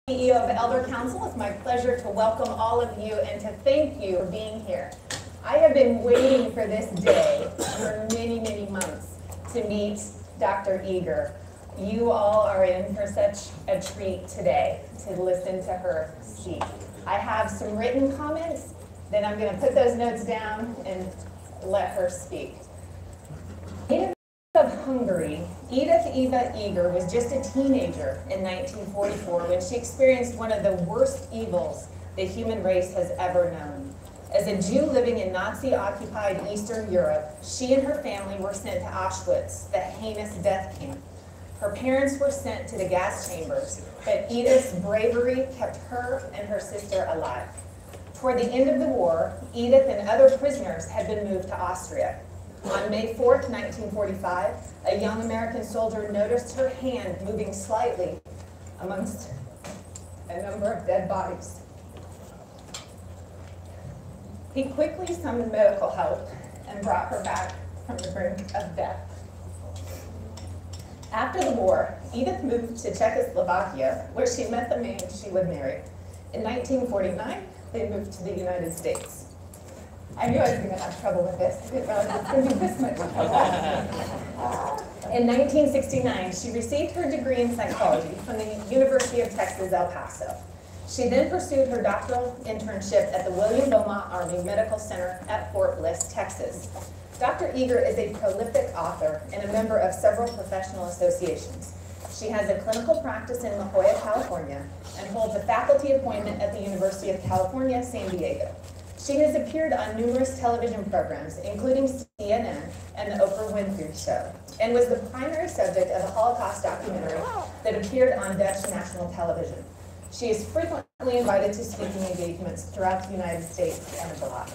CEO of WealthCounsel. It's my pleasure to welcome all of you and to thank you for being here. I have been waiting for this day for many, many months to meet Dr. Eager. You all are in for such a treat today to listen to her speak. I have some written comments, then I'm going to put those notes down and let her speak. Of Hungary, Edith Eva Eger was just a teenager in 1944 when she experienced one of the worst evils the human race has ever known. As a Jew living in Nazi-occupied Eastern Europe, she and her family were sent to Auschwitz, the heinous death camp. Her parents were sent to the gas chambers, but Edith's bravery kept her and her sister alive. Toward the end of the war, Edith and other prisoners had been moved to Austria. On May 4th, 1945, a young American soldier noticed her hand moving slightly amongst a number of dead bodies. He quickly summoned medical help and brought her back from the brink of death. After the war, Edith moved to Czechoslovakia, where she met the man she would marry. In 1949, they moved to the United States. I knew I was going to have trouble with this. I didn't realize it was going to be this much trouble. In 1969, she received her degree in psychology from the University of Texas, El Paso. She then pursued her doctoral internship at the William Beaumont Army Medical Center at Fort Bliss, Texas. Dr. Eager is a prolific author and a member of several professional associations. She has a clinical practice in La Jolla, California, and holds a faculty appointment at the University of California, San Diego. She has appeared on numerous television programs, including CNN and the Oprah Winfrey Show, and was the primary subject of a Holocaust documentary that appeared on Dutch national television. She is frequently invited to speaking engagements throughout the United States and abroad.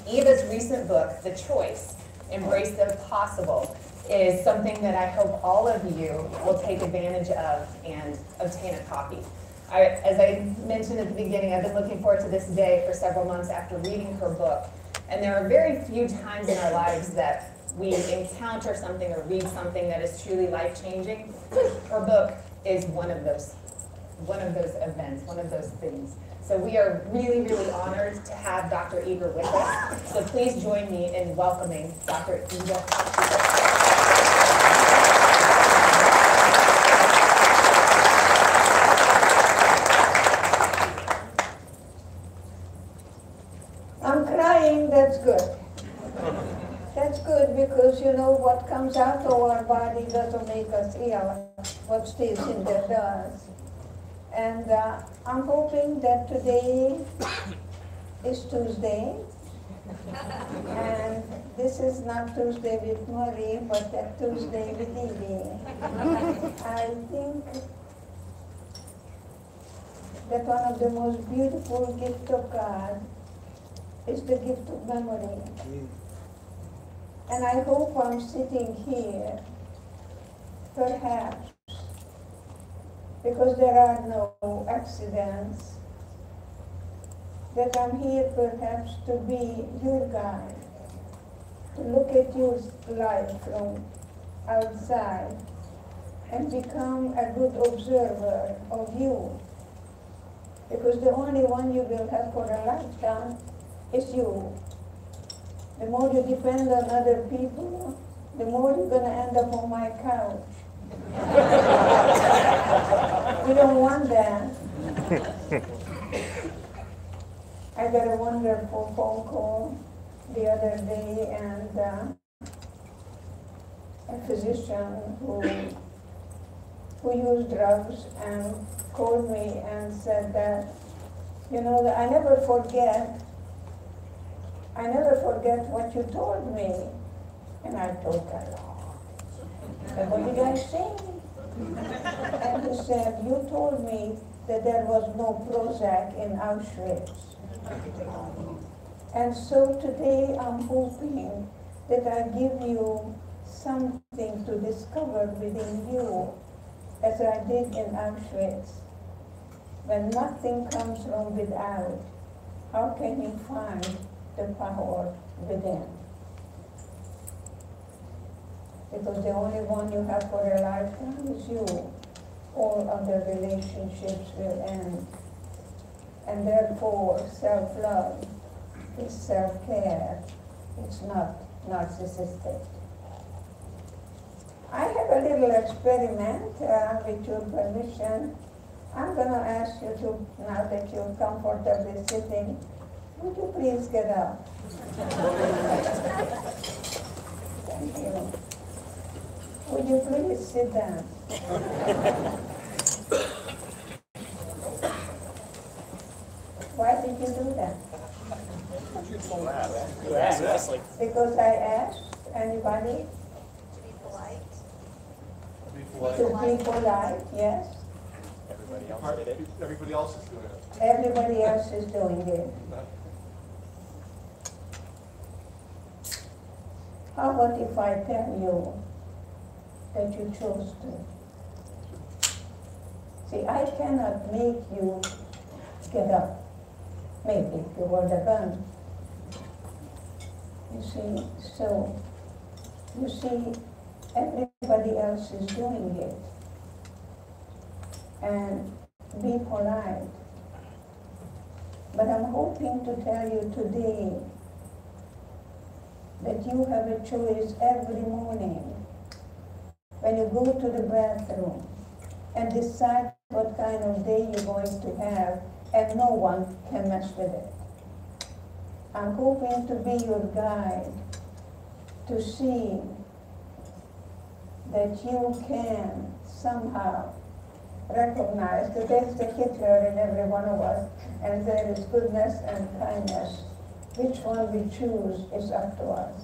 Eva's recent book, The Choice, Embrace the Possible, is something that I hope all of you will take advantage of and obtain a copy. As I mentioned at the beginning, I've been looking forward to this day for several months after reading her book. And there are very few times in our lives that we encounter something or read something that is truly life-changing. Her book is one of those events, one of those things. So we are really, really honored to have Dr. Eager with us. So please join me in welcoming Dr. Eager. That's good. That's good because you know what comes out of our body doesn't make us ill. What stays in there does. And I'm hoping that today is Tuesday. And this is not Tuesday with Marie, but that Tuesday with Evie. I think that one of the most beautiful gifts of God is the gift of memory. And I hope I'm sitting here, perhaps, because there are no accidents, that I'm here perhaps to be your guide, to look at your life from outside and become a good observer of you. Because the only one you will have for a lifetime is you. The more you depend on other people, the more you're going to end up on my couch. We don't want that. I got a wonderful phone call the other day, and a physician who used drugs and called me and said that, you know, I never forget what you told me. And I told her, and what did I say? And he said, you told me that there was no Prozac in Auschwitz. And so today I'm hoping that I give you something to discover within you, as I did in Auschwitz. When nothing comes from without, how can you find the power within? Because the only one you have for a lifetime is you. all other relationships will end. And therefore, self-love is self-care. It's not narcissistic. I have a little experiment, with your permission. I'm going to ask you to, now that you're comfortably sitting, would you please get up? Thank you. Would you please sit down? Why did you do that? Because I asked anybody To be polite. to be polite, yes. Everybody else did it. Everybody else is doing it. Everybody else is doing it. How about if I tell you that you chose to? See, I cannot make you get up. Maybe if you were the gun. You see, so, you see, everybody else is doing it. And be polite. But I'm hoping to tell you today that you have a choice every morning when you go to the bathroom and decide what kind of day you're going to have, and no one can mess with it. I'm hoping to be your guide to see that you can somehow recognize that there's the Hitler in every one of us, and there is goodness and kindness. Which one we choose is up to us.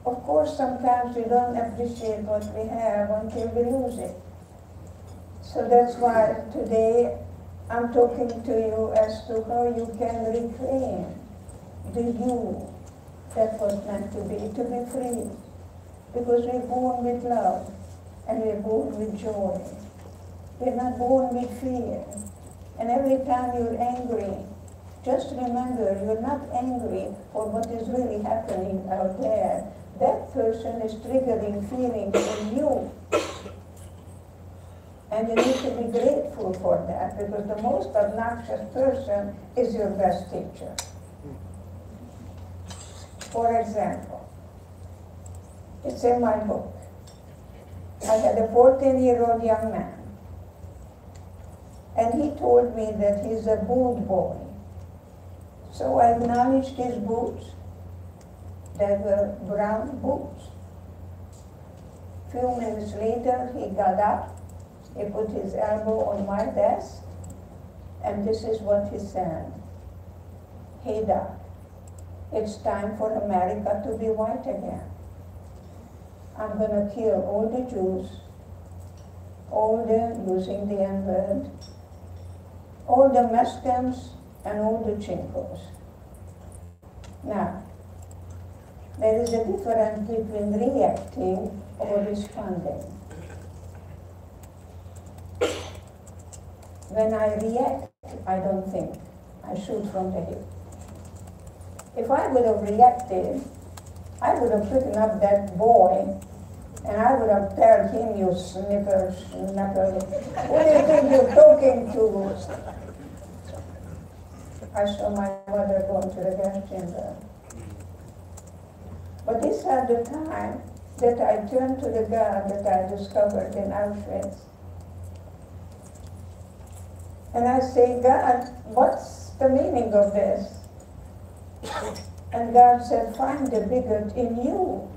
Of course, sometimes we don't appreciate what we have until we lose it. So that's why today I'm talking to you as to how you can reclaim the you that was meant to be free. Because we're born with love and we're born with joy. We're not born with fear. And every time you're angry, just remember you're not angry for what is really happening out there. That person is triggering feelings in you. And you need to be grateful for that, because the most obnoxious person is your best teacher. For example, it's in my book. I had a 14-year-old young man, and he told me that he's a boot boy. So I acknowledged his boots. They were brown boots. A few minutes later, he got up. He put his elbow on my desk, and this is what he said. Hey, Doc, it's time for America to be white again. I'm going to kill all the Jews, all the, using the N-word, all the Mexicans, and all the Chincos. Now, there is a difference between reacting or responding. When I react, I don't think. I shoot from the hip. If I would have reacted, I would have picked up that boy and I would have told him, you snipper. Who do you think you're talking to? I saw my mother going to the gas chamber. But this is the time that I turned to the God that I discovered in Auschwitz. And I say, God, what's the meaning of this? And God said, find the bigot in you.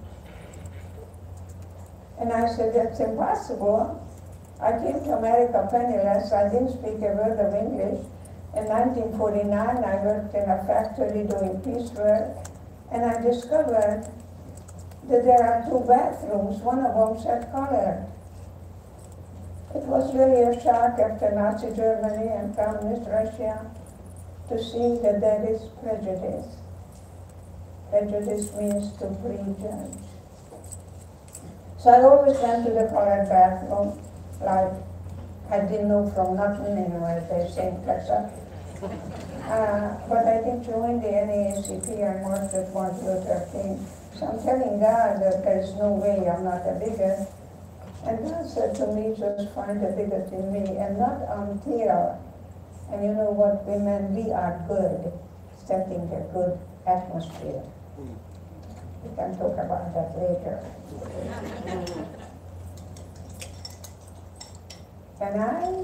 And I said, that's impossible. I came to America penniless. I didn't speak a word of English. In 1949, I worked in a factory doing piecework, and I discovered that there are 2 bathrooms. One of them said colored. It was really a shock after Nazi Germany and Communist Russia to see that there is prejudice. Prejudice means to prejudge. So I always went to the colored bathroom, like I didn't know from nothing anyway, they say in Texas. But I did join the NAACP and worked with Martin Luther King. So I'm telling God that there's no way I'm not a bigot. And God said to me, just find the bigot in me, and not until, and you know what, women, we are good, setting a good atmosphere. We can talk about that later. And I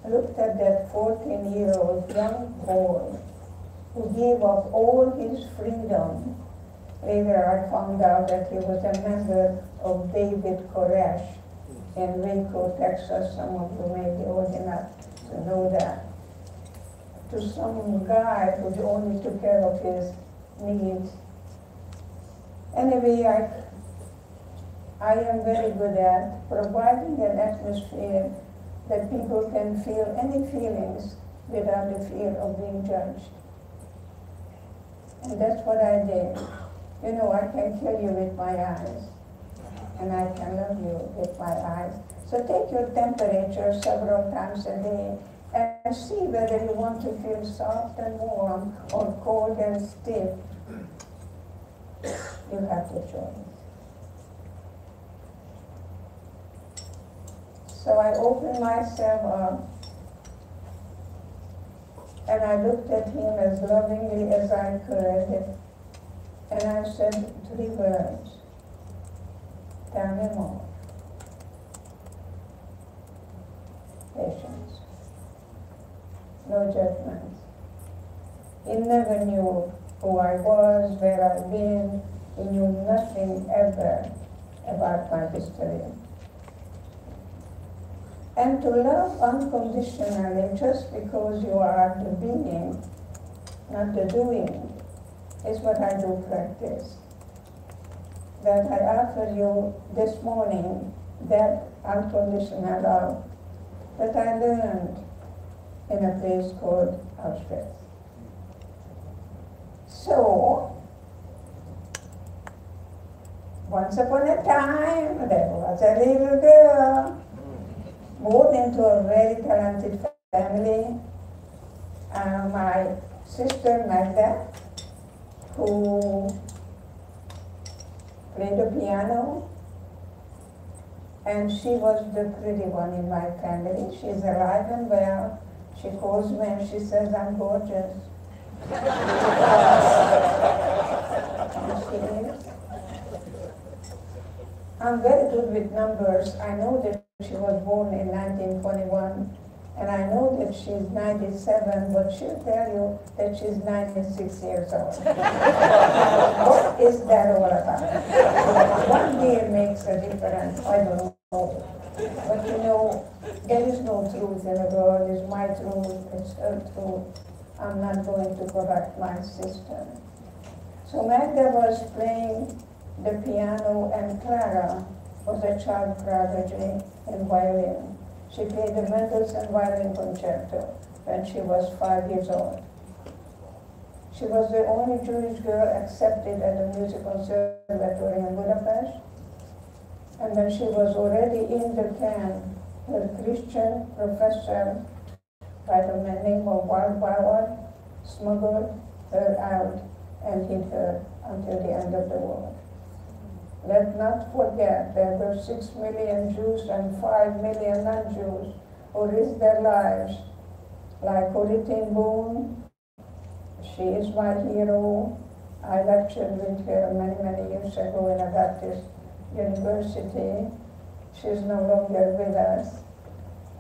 looked at that 14-year-old young boy who gave up all his freedom. Later I found out that he was a member of David Koresh in Waco, Texas. Some of you may be old enough to know that. To some guy who only took care of his needs. Anyway, I am very good at providing an atmosphere that people can feel any feelings without the fear of being judged. And that's what I did. You know, I can kill you with my eyes, and I can love you with my eyes. So take your temperature several times a day and see whether you want to feel soft and warm or cold and stiff. You have the choice. So I opened myself up, and I looked at him as lovingly as I could, and I said 3 words: tell me more. Patience. No judgments. He never knew who I was, where I'd been. He knew nothing ever about my history. And to love unconditionally just because you are the being, not the doing, is what I do practice. That I offer you this morning, that unconditional love that I learned in a place called Auschwitz. So, once upon a time, there was a little girl born into a very talented family. My sister Magda, who played the piano, and she was the pretty one in my family. She's alive and well. She calls me and she says, I'm gorgeous. And she is. I'm very good with numbers. I know that she was born in 1921, and I know that she's 97, but she'll tell you that she's 96 years old. What is that all about? One year makes a difference, I don't know. But you know, there is no truth in the world. It's my truth, it's her truth. I'm not going to correct my sister. So Magda was playing the piano, and Clara was a child prodigy in violin. She played the Mendelssohn violin concerto when she was 5 years old. She was the only Jewish girl accepted at the musical conservatory in Budapest. And when she was already in the camp, her Christian professor, by the name of Waldman, smuggled her out and hid her until the end of the war. Let's not forget there were 6 million Jews and 5 million non-Jews who risked their lives, like Corrie ten Boom. She is my hero. I lectured with her many, many years ago in a Baptist university. She's no longer with us,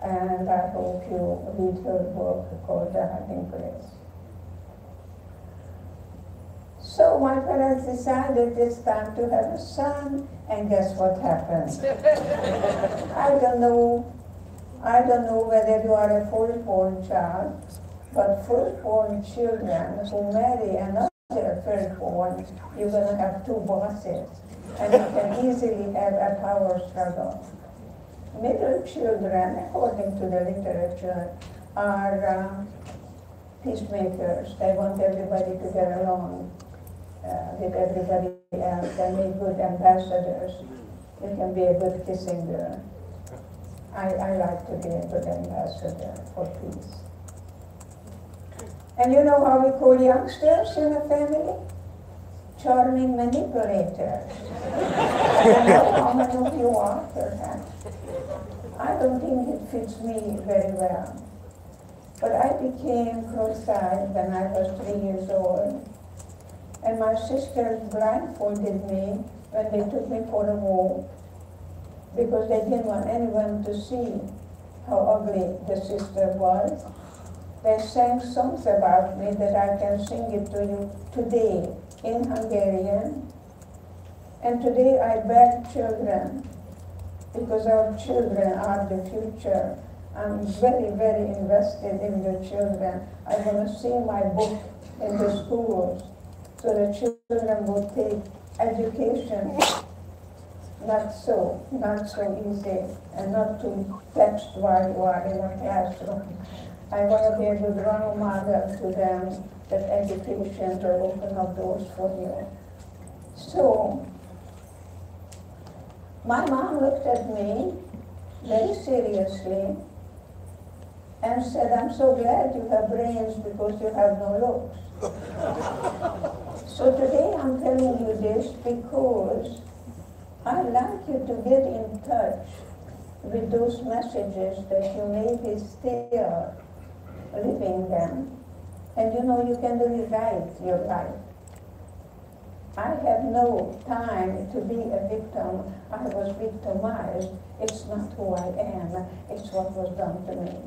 and I hope you read her book called The Hiding Place. So my parents decided it's time to have a son, and guess what happened? I don't know whether you are a firstborn child, but firstborn children who marry another firstborn, you're going to have 2 bosses, and you can easily have a power struggle. Middle children, according to the literature, are peacemakers. They want everybody to get along with everybody else. They make good ambassadors. You can be a good kissing girl. I like to be a good ambassador for peace. And you know how we call youngsters in a family? charming manipulators. I don't know how many of you are, perhaps. I don't think it fits me very well. But I became cross-eyed when I was 3 years old. And my sisters blindfolded me when they took me for a walk because they didn't want anyone to see how ugly the sister was. They sang songs about me that I can sing it to you today in Hungarian. And today I beg children, because our children are the future. I'm very, very invested in the children. I want to see my book in the schools so the children will take education not so easy and not too text while you are in a classroom. I want to be a good role model to them that education will open up doors for you. So, my mom looked at me very seriously and said, I'm so glad you have brains because you have no looks. So today I'm telling you this because I'd like you to get in touch with those messages that you may be still living them. And you know, you can rewrite your life. I have no time to be a victim. I was victimized. It's not who I am. It's what was done to me.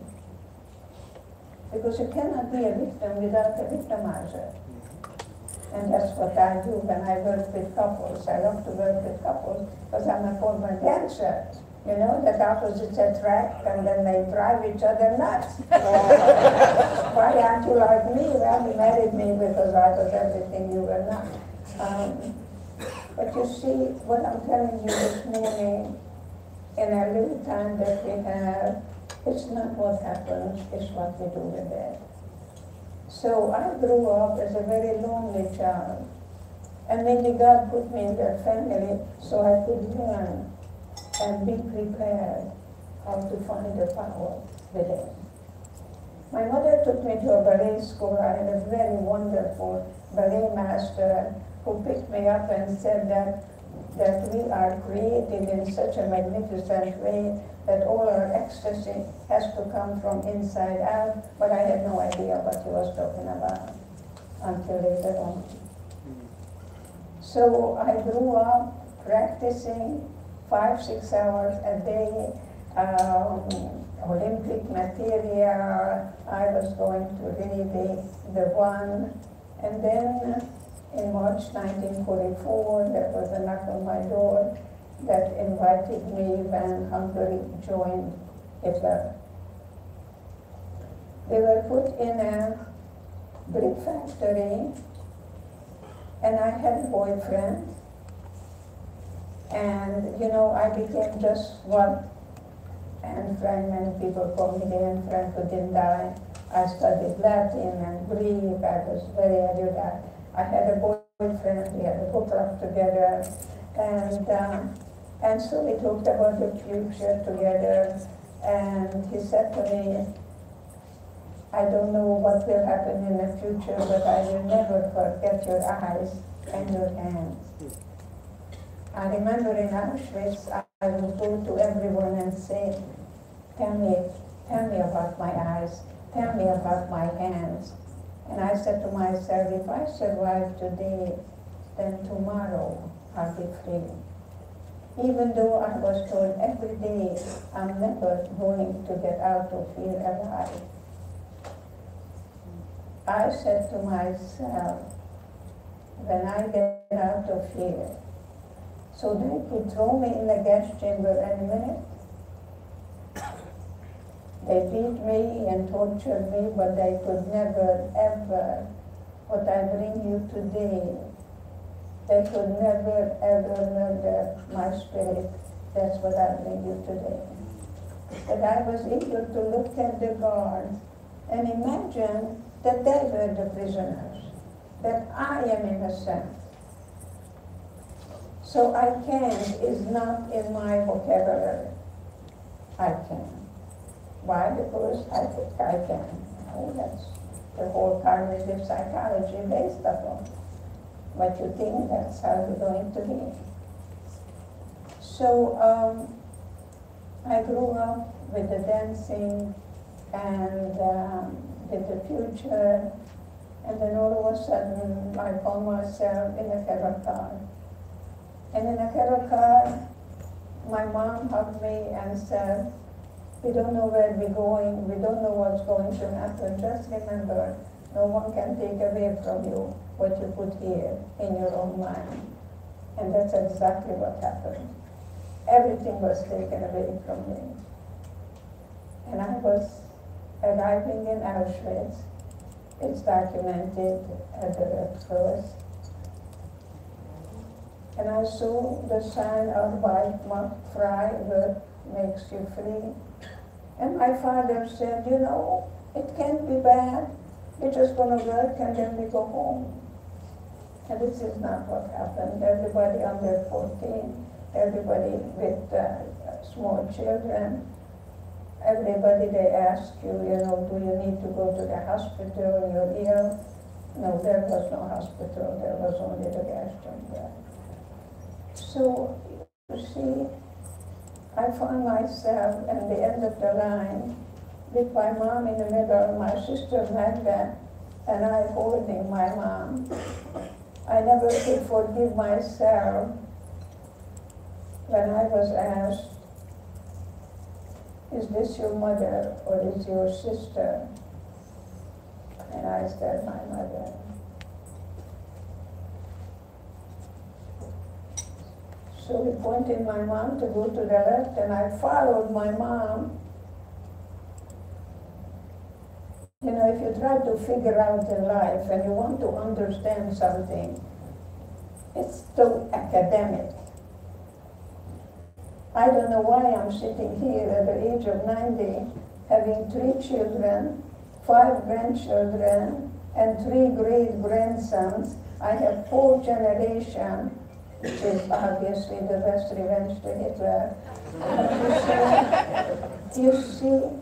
Because you cannot be a victim without a victimizer. And that's what I do when I work with couples. I love to work with couples because I'm a former dancer. You know, that opposites attract and then they drive each other nuts. Why aren't you like me? Well, you married me because I was everything you were not. But you see, what I'm telling you this morning, in a little time that we have, it's not what happens, it's what we do with it. So I grew up as a very lonely child. And maybe God put me in that family so I could learn and be prepared how to find the power within. My mother took me to a ballet school. I had a very wonderful ballet master who picked me up and said that we are created in such a magnificent way that all our ecstasy has to come from inside out, but I had no idea what he was talking about until later on. So I grew up practicing 5-6 hours a day, Olympic material. I was going to really be the one. And then in March 1944, there was a knock on my door that invited me when Hungary joined Hitler. They were put in a brick factory, and I had a boyfriend. And, you know, I became just what Anne Frank, many people call me the Anne Frank who didn't die. I studied Latin and Greek. I was very erudite. I had a boyfriend. We had a book club together. And so we talked about the future together. And he said to me, I don't know what will happen in the future, but I will never forget your eyes and your hands. I remember in Auschwitz, I would go to everyone and say, tell me about my eyes, tell me about my hands. And I said to myself, if I survive today, then tomorrow I'll be free. Even though I was told every day, I'm never going to get out of here alive. I said to myself, when I get out of here, so they could throw me in the gas chamber any minute. They beat me and tortured me, but they could never, ever, what I bring you today, they could never, ever murder my spirit. That's what I bring you today. But I was eager to look at the guards and imagine that they were the prisoners, that I am innocent. So I can't is not in my vocabulary. I can. Why? Because I think I can. Oh, that's the whole cognitive psychology based upon. what you think that's how you're going to be. So I grew up with the dancing and with the future, and then all of a sudden I found myself in a cattle car. And in a cattle car, my mom hugged me and said, "We don't know where we're going, we don't know what's going to happen. Just remember, no one can take away from you what you put here in your own mind." And that's exactly what happened. Everything was taken away from me. And I was arriving in Auschwitz. It's documented at the Red Cross. And I saw the sign of white mark frei, work makes you free. And my father said, "You know, it can't be bad. We're just going to work and then we go home." And this is not what happened. Everybody under 14, everybody with small children, everybody, they ask you, you know, do you need to go to the hospital when you're ill? No, there was no hospital. There was only the gas chamber. So, you see, I found myself at the end of the line with my mom in the middle, my sister Magda, and I holding my mom. I never could forgive myself when I was asked, "Is this your mother or is your sister?" And I said, "My mother." So he pointed my mom to go to the left, and I followed my mom. You know, if you try to figure out in life and you want to understand something, it's so academic. I don't know why I'm sitting here at the age of 90, having 3 children, 5 grandchildren, and 3 great-grandsons. I have 4 generations, which is obviously the best revenge to Hitler. You see,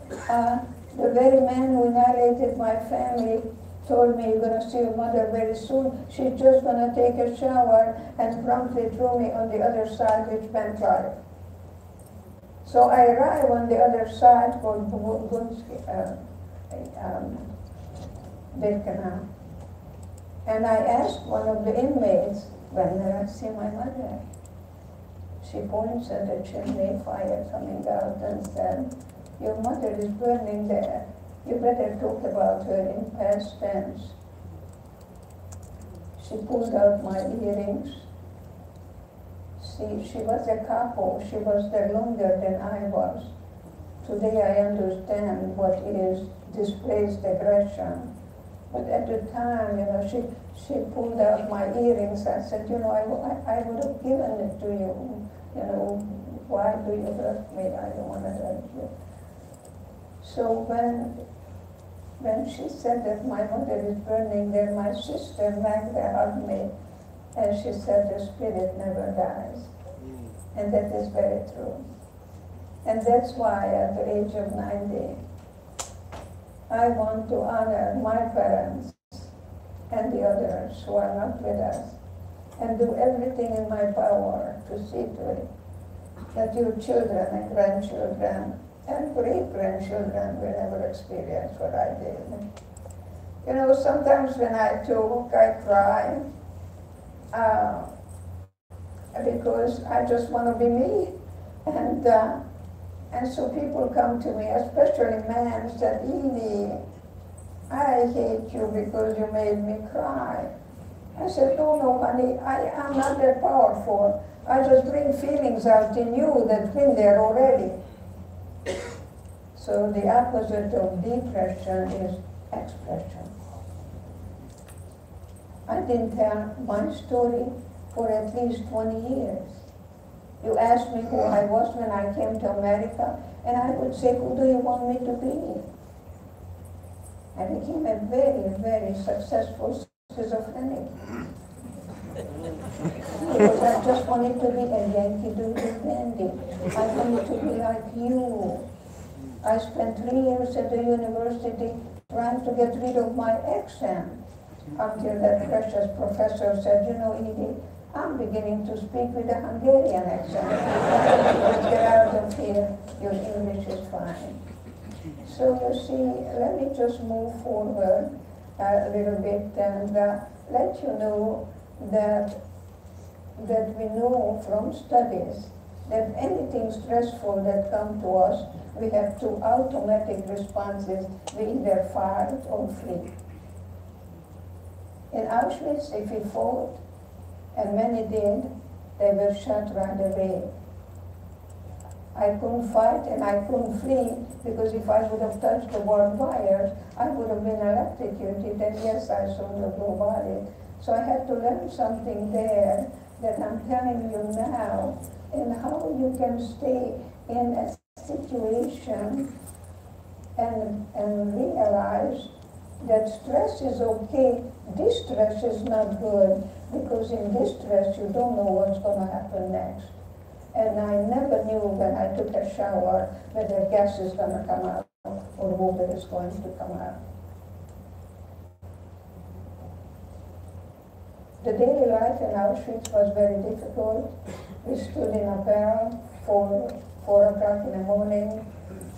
the very man who narrated my family told me, "You're going to see your mother very soon. She's just going to take a shower," and promptly threw me on the other side, which meant life. So I arrived on the other side called Birkenau. And I asked one of the inmates, "When did I see my mother?" She points at the chimney, fire coming out, and said, "Your mother is burning there. You better talk about her in past tense." She pulled out my earrings. See, she was a couple. She was there longer than I was. Today I understand what is displaced aggression. But at the time, you know, she pulled out my earrings. I said, "You know, I would have given it to you. You know, why do you hurt me? I don't want to hurt you." So when she said that my mother is burning there, my sister Magda hugged me, and she said, "The spirit never dies." And that is very true. And that's why at the age of 90, I want to honor my parents and the others who are not with us, and do everything in my power to see to it that your children and grandchildren and great-grandchildren will never experience what I did. You know, sometimes when I talk, I cry because I just want to be me. And so people come to me, especially men, said, "Edie, I hate you because you made me cry." I said, no, honey, I am not that powerful. I just bring feelings out in you that's been there already. So the opposite of depression is expression. I didn't tell my story for at least 20 years. You asked me who I was when I came to America, and I would say, "Who do you want me to be?" I became a very, very successful schizophrenic. Because I just wanted to be a Yankee Doodle Dandy. I wanted to be like you. I spent 3 years at the university trying to get rid of my accent. until that precious professor said, you know, Edie, I'm beginning to speak with a Hungarian accent. Let's get out of here. Your English is fine. So you see, let me just move forward a little bit and let you know that we know from studies that anything stressful that comes to us, we have two automatic responses. We either fight or flee. In Auschwitz, if we fought, and many did, they were shot right away. I couldn't fight and I couldn't flee because if I would have touched the barbed wires, I would have been electrocuted, and yes, I saw the blue body. So I had to learn something there that I'm telling you now, and how you can stay in a situation and realize that stress is okay, distress is not good, because in distress you don't know what's going to happen next. And I never knew when I took a shower whether gas is going to come out or water is going to come out. The daily life in Auschwitz was very difficult. We stood in a barrel for 4 o'clock in the morning,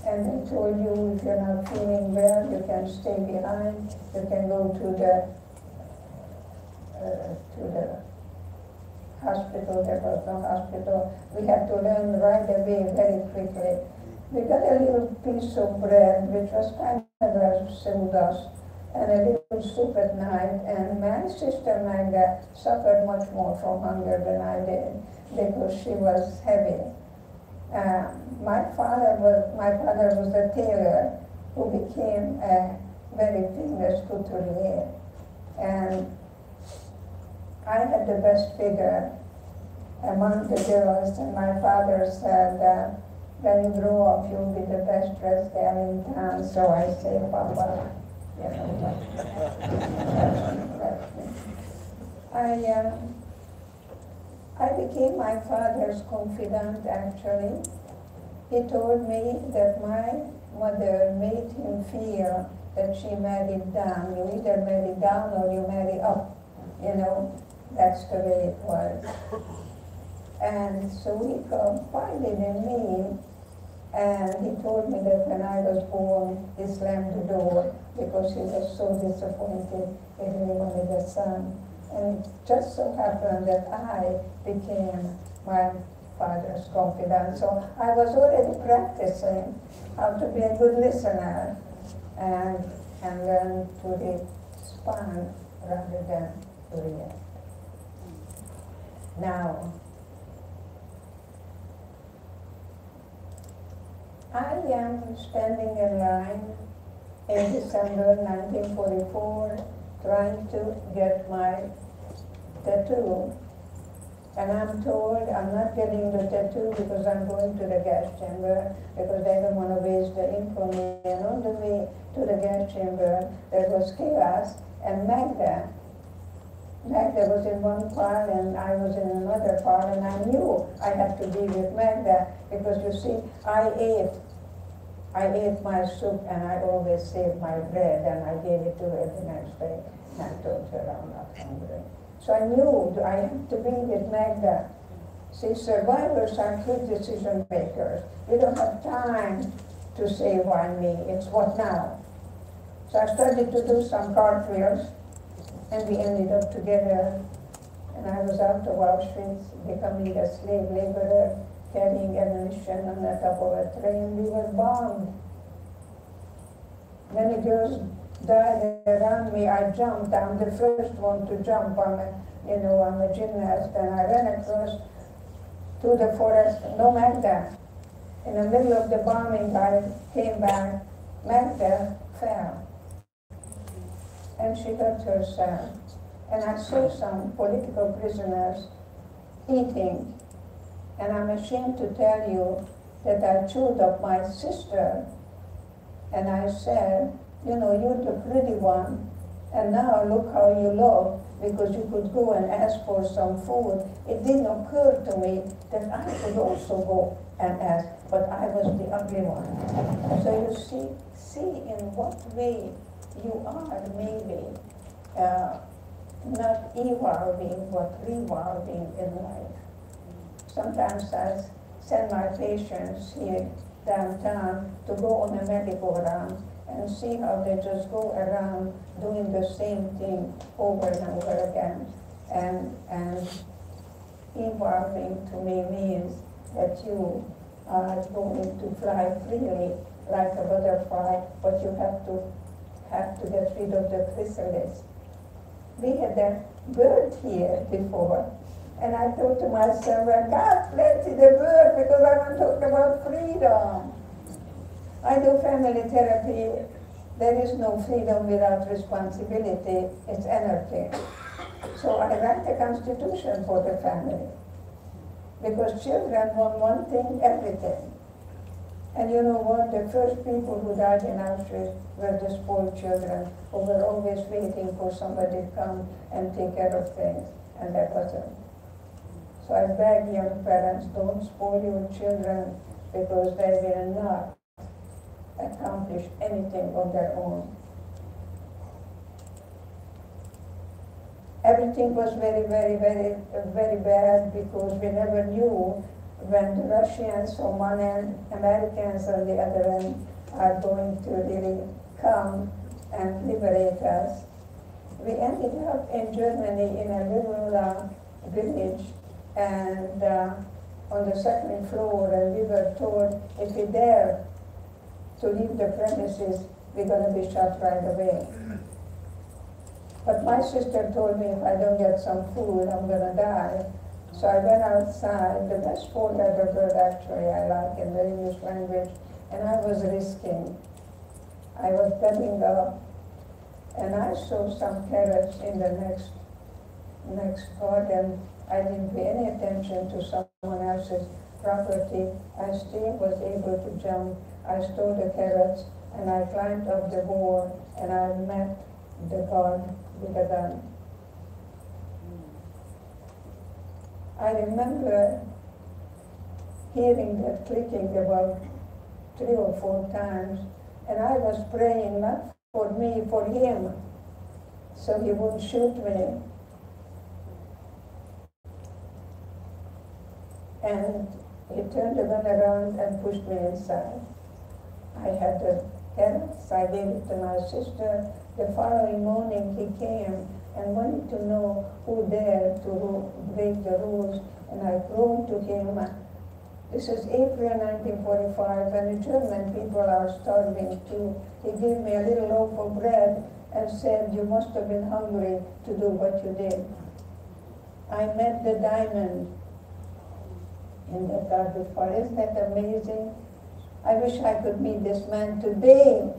and they told you if you're not feeling well, you can stay behind. You can go to the hospital. There was no hospital. We had to learn right away, very quickly. We got a little piece of bread, which was kind of like sawdust, and a little soup at night. And my sister Magda suffered much more from hunger than I did because she was heavy. My father was a tailor who became a very famous couturier, and I had the best figure among the girls, and my father said, when you grow up, you'll be the best dressed gal in town. So I say, Papa, you know, I became my father's confidant, actually. He told me that my mother made him feel that she married down. You either marry down or you marry up, you know. That's the way it was. And so he confided in me, and he told me that when I was born, he slammed the door because he was so disappointed he really wanted a son. And it just so happened that I became my father's confidant. So I was already practicing how to be a good listener and learn to respond rather than to react. Now, I am standing in line in December 1944 trying to get my tattoo. And I'm told I'm not getting the tattoo because I'm going to the gas chamber because they don't want to waste the ink on me. And on the way to the gas chamber, there was chaos, and Magda was in one part and I was in another part, and I knew I had to be with Magda because, you see, I ate my soup and I always saved my bread and I gave it to her the next day. And I told her I'm not hungry. So I knew I had to be with Magda. See, survivors are quick decision makers. We don't have time to say why me, it's what now. So I started to do some cartwheels, and we ended up together. And I was out of Auschwitz, becoming a slave laborer, carrying ammunition on the top of a train. We were bombed. Many girls died around me. I jumped. I'm the first one to jump. I'm a gymnast, and I ran across to the forest. No Magda. In the middle of the bombing, I came back. Magda fell, and she hurt herself. And I saw some political prisoners eating. And I'm ashamed to tell you that I chewed up my sister. And I said, you know, you're the pretty one, and now look how you look, because you could go and ask for some food. It didn't occur to me that I could also go and ask, but I was the ugly one. So you see in what way you are, maybe. not evolving, but revolving in life. Sometimes I send my patients here downtown to go on a merry-go-round and see how they just go around doing the same thing over and over again. And evolving to me means that you are going to fly freely like a butterfly, but you have to get rid of the chrysalis. We had a bird here before, and I thought to myself, well, God plenty the bird because I want to talk about freedom. I do family therapy. There is no freedom without responsibility. It's anarchy. So I write the Constitution for the family because children want one thing, everything. And you know what? The first people who died in Auschwitz were the spoiled children who were always waiting for somebody to come and take care of things, and that wasn't. So I beg young parents, don't spoil your children because they will not accomplish anything on their own. Everything was very, very, very, very bad because we never knew when the Russians on one end, Americans on the other end are going to really come and liberate us. We ended up in Germany in a little village, and on the second floor, and we were told if we dare to leave the premises, we're going to be shot right away. But my sister told me if I don't get some food, I'm going to die. So I went outside, the best four-letter word actually I like in the English language, and I was risking. I was getting up, and I saw some carrots in the next garden. I didn't pay any attention to someone else's property. I still was able to jump. I stole the carrots, and I climbed up the wall, and I met the guard with a gun. I remember hearing that clicking about 3 or 4 times, and I was praying not for me, for him, so he wouldn't shoot me. And he turned the gun around and pushed me inside. I had the carrots, I gave it to my sister. The following morning he came and wanted to know who dared to break the rules, and I groaned to him. This is April 1945, and the German people are starving too. He gave me a little loaf of bread and said, you must have been hungry to do what you did. I met the diamond in that garbage pile. Isn't that amazing? I wish I could meet this man today.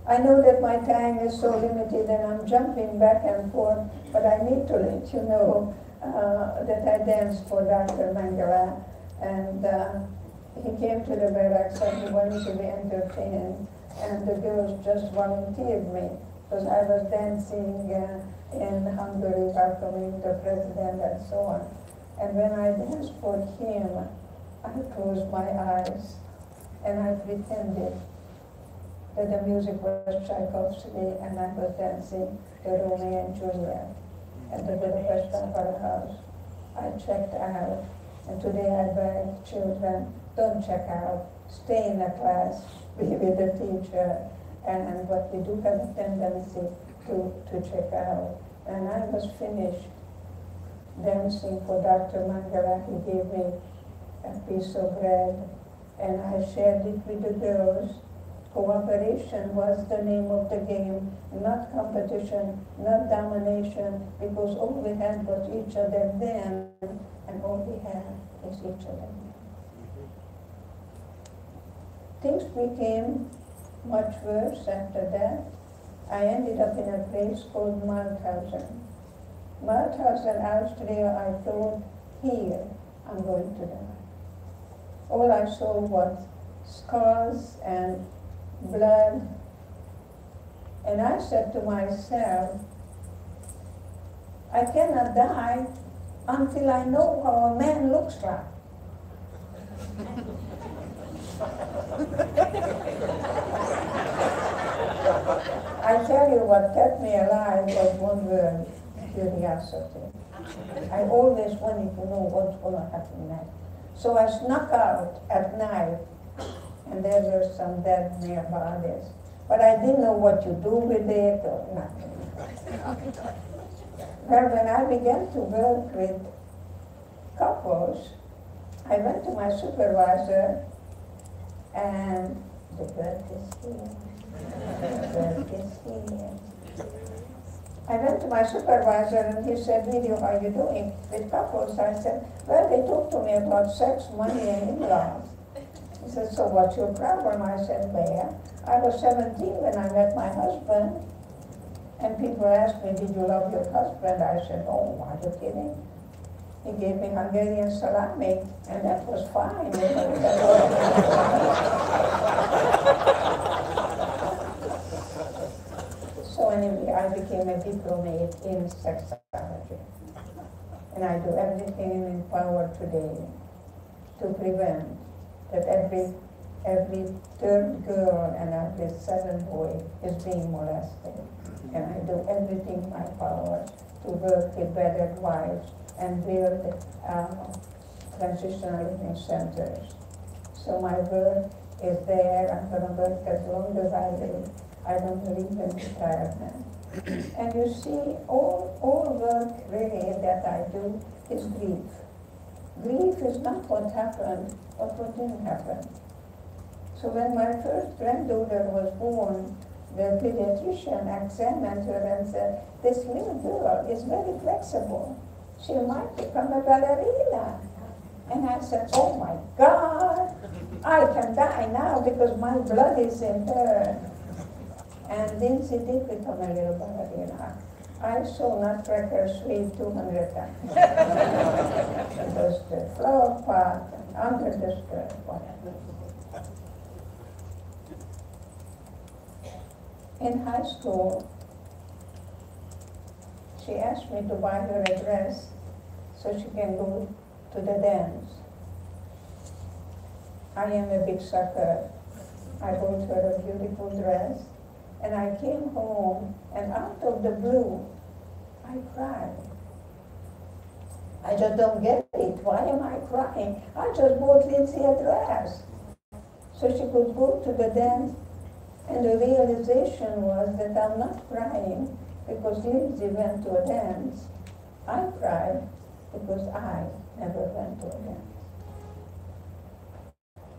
I know that my time is so limited and I'm jumping back and forth, but I need to let you know that I danced for Dr. Mangala, and he came to the barracks and he wanted to be entertained, and the girls just volunteered me because I was dancing in Hungary welcoming the president and so on. And when I danced for him, I closed my eyes and I pretended that the music was Tchaikovsky and I was dancing the Romeo and Juliet at the Budapest Opera House. I checked out, and today I beg children, don't check out, stay in the class, be with the teacher, but we do have a tendency to check out. And I was finished dancing for Dr. Mangala. He gave me a piece of bread, and I shared it with the girls. Cooperation was the name of the game, not competition, not domination, because all we had was each other then, and all we had is each other now. Things became much worse after that. I ended up in a place called Mauthausen. Mauthausen, Austria, I thought, here I'm going to die. All I saw was scars and blood. And I said to myself, I cannot die until I know how a man looks like. I tell you what kept me alive was one word, curiosity. I always wanted to know what's going to happen next. So I snuck out at night, and there were some dead near bodies. But I didn't know what to do with it or nothing. Well, when I began to work with couples, I went to my supervisor, and the bird is here. The bird is here. I went to my supervisor, and he said, "Video, how are you doing with couples?" I said, "Well, they talk to me about sex, money, and in-laws." He said, "So what's your problem?" I said, "Well, I was 17 when I met my husband, and people asked me, 'Did you love your husband?' I said, 'Oh, are you kidding?' He gave me Hungarian salami, and that was fine. So anyway, I became a diplomate in sexology. And I do everything in power today to prevent that every third girl and every seventh boy is being molested. And I do everything in my power to work with battered wives and build transitional living centers. So my work is there. I'm going to work as long as I live. I don't believe in retirement. And you see, all work really that I do is grief. Grief is not what happened, but what didn't happen. So when my first granddaughter was born, the pediatrician examined her and said, "This little girl is very flexible. She might become a ballerina." And I said, "Oh my God, I can die now because my blood is in her." And then she did become a little ballerina. I saw Nutcracker Suite 200 times. It was the flower pot and under the skirt, whatever. In high school, she asked me to buy her a dress so she can go to the dance. I am a big sucker. I bought her a beautiful dress, and I came home, and out of the blue, I cried. I just don't get it. Why am I crying? I just bought Lindsay a dress so she could go to the dance. And the realization was that I'm not crying because Lindsay went to a dance. I cried because I never went to a dance.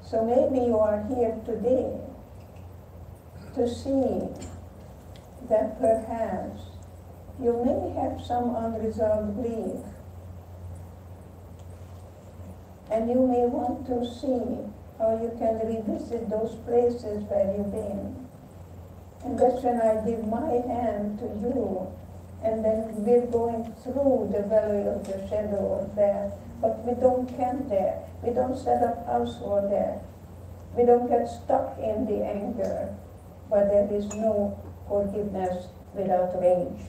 So maybe you are here today to see that perhaps you may have some unresolved grief, and you may want to see how you can revisit those places where you've been. And that's when I give my hand to you, and then we're going through the valley of the shadow of death, but we don't camp there. We don't set up household there. We don't get stuck in the anger, but there is no forgiveness without rage.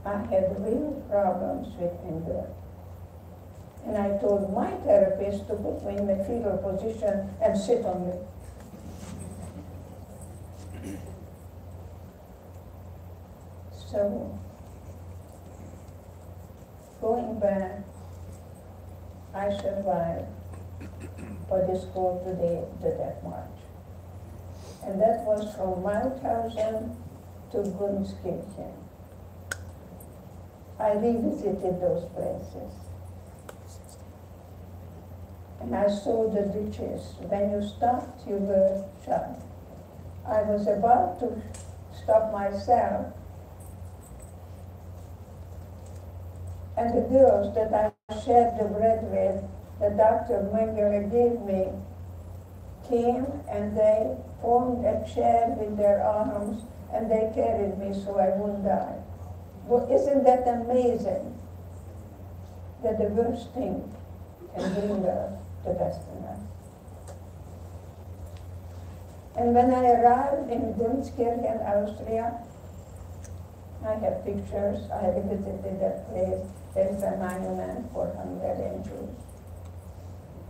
I had real problems with anger. And I told my therapist to put me in the fetal position and sit on me. So, going back, I survived what is called today the Death March. And that was from Mauthausen to Gunskirchen. I revisited those places. And I saw the ditches. When you stopped, you were shot. I was about to stop myself. And the girls that I shared the bread with, the Dr. Mengele gave me, came and they formed a chair with their arms and they carried me so I wouldn't die. Well, isn't that amazing? That the worst thing can bring us the best in us. And when I arrived in Gunskirchen, Austria, I have pictures. I visited that place. There is a monument for Hungarian Jews.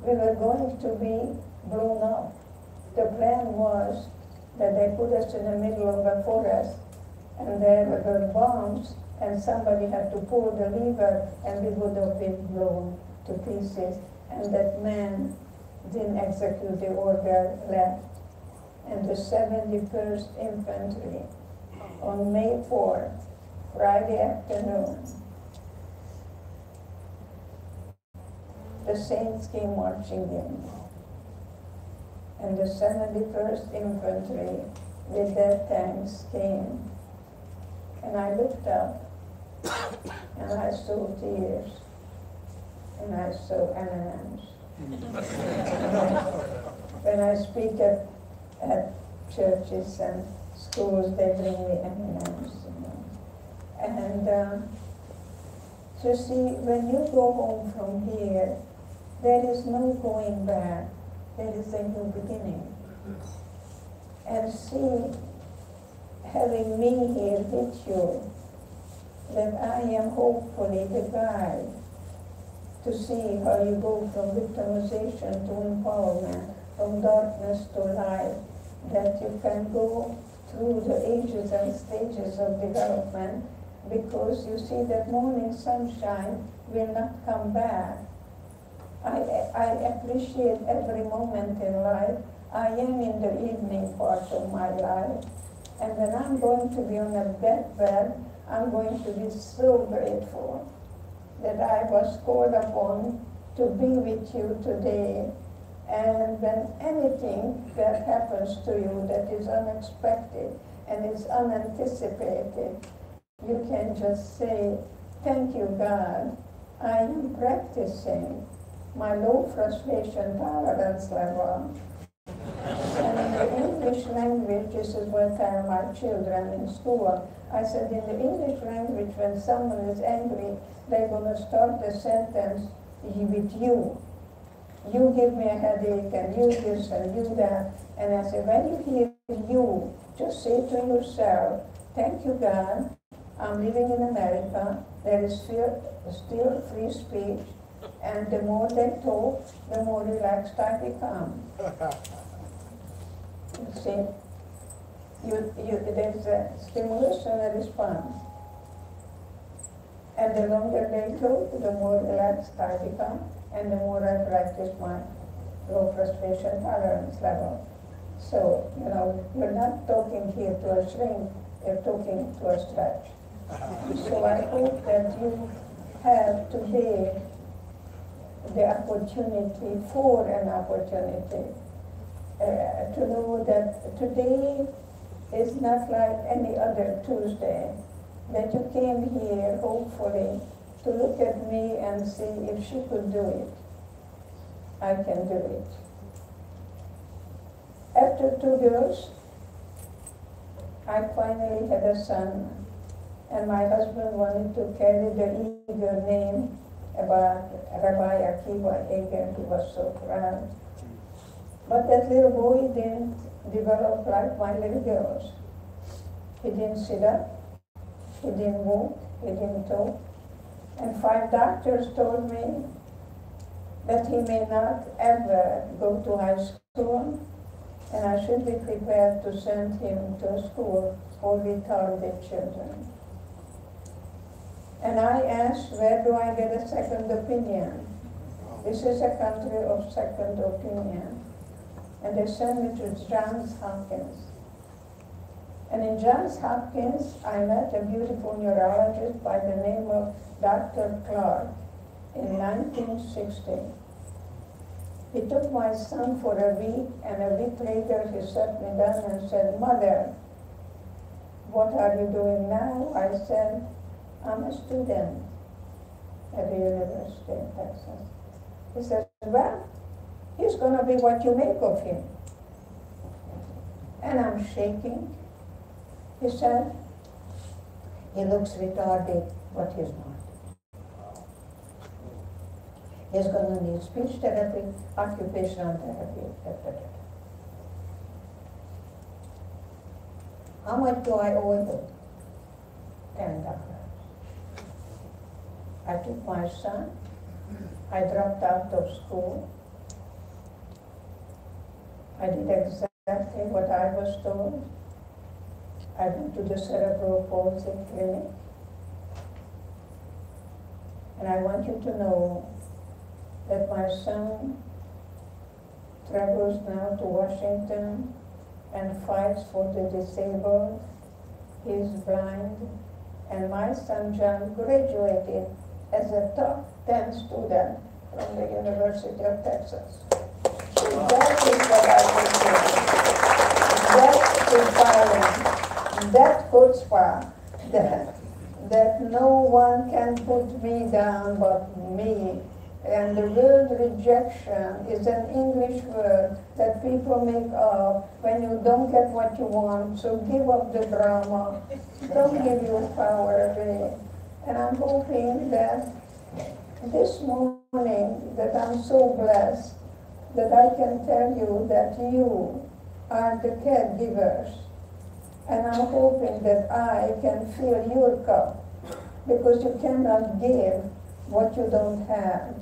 We were going to be blown up. the plan was that they put us in the middle of a forest, and there were bombs, and somebody had to pull the lever, and we would have been blown to pieces. And that man didn't execute the order, left. And the 71st Infantry, on May 4th, Friday afternoon, the Saints came marching in. And the 71st Infantry with their tanks came. And I looked up, and I saw tears, and I saw M&Ms. When I speak at churches and schools, they bring me M&Ms. And so see, when you go home from here, there is no going back. There is a new beginning. And see, having me here with you, that I am hopefully the guide to see how you go from victimization to empowerment, from darkness to light, that you can go through the ages and stages of development, because you see that morning sunshine will not come back. I appreciate every moment in life. I am in the evening part of my life. And when I'm going to be on a deathbed, I'm going to be so grateful that I was called upon to be with you today. And when anything that happens to you that is unexpected and is unanticipated, you can just say, thank you, God. I am practicing my low frustration tolerance level. And in the English language, this is what I tell my children in school. I said, in the English language, when someone is angry, they're going to start the sentence with you. You give me a headache, and you this, and you that. And I said, when you hear you, just say to yourself, thank you, God. I'm living in America. There is still free speech. And the more they talk, the more relaxed I become. You see, there's a stimulus and a response. And the longer they talk, the more relaxed I become, and the more I practice my low frustration tolerance level. So, you're not talking here to a shrink, you're talking to a stretch. So I hope that you have today the opportunity for an opportunity to know that today is not like any other Tuesday, that you came here hopefully to look at me and see if she could do it. I can do it. After 2 girls, I finally had a son, and my husband wanted to carry the eager name about Rabbi Akiva Eger. He was so proud. But that little boy didn't develop like my little girls. He didn't sit up, he didn't walk, he didn't talk. And 5 doctors told me that he may not ever go to high school, and I should be prepared to send him to a school for retarded children. And I asked, where do I get a second opinion? This is a country of second opinion. And they sent me to Johns Hopkins. And in Johns Hopkins, I met a beautiful neurologist by the name of Dr. Clark in 1960. He took my son for a week, and a week later he sat me down and said, Mother, what are you doing now? I said, I'm a student at the University of Texas. He said, well, he's going to be what you make of him. And I'm shaking. He said, he looks retarded, but he's not. He's going to need speech therapy, occupational therapy, etc. How much do I owe you? $10. I took my son, I dropped out of school, I did exactly what I was told. I went to the cerebral palsy clinic. And I want you to know that my son travels now to Washington and fights for the disabled. He's blind. And my son John graduated as a top 10 student from the University of Texas. So that is what I was doing. That's inspiring. That chutzpah, that no one can put me down but me. And the word rejection is an English word that people make up when you don't get what you want. So give up the drama. Don't give your power away. And I'm hoping that this morning that I'm so blessed that I can tell you that you are the caregivers. And I'm hoping that I can fill your cup because you cannot give what you don't have.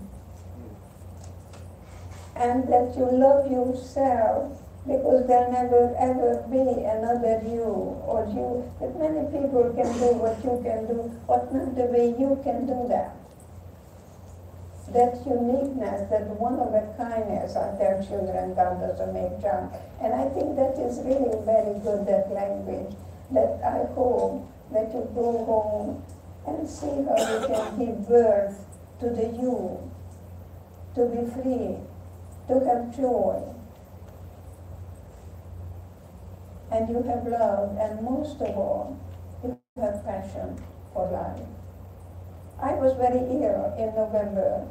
And that you love yourself because there'll never ever be another you or you. That many people can do what you can do, but not the way you can do that. That uniqueness, that one-of-a-kindness, I tell children, God doesn't make junk. And I think that is really very good, that language, that I hope that you go home and see how you can give birth to the you, to be free, to have joy. And you have love, and most of all, you have passion for life. I was very ill in November,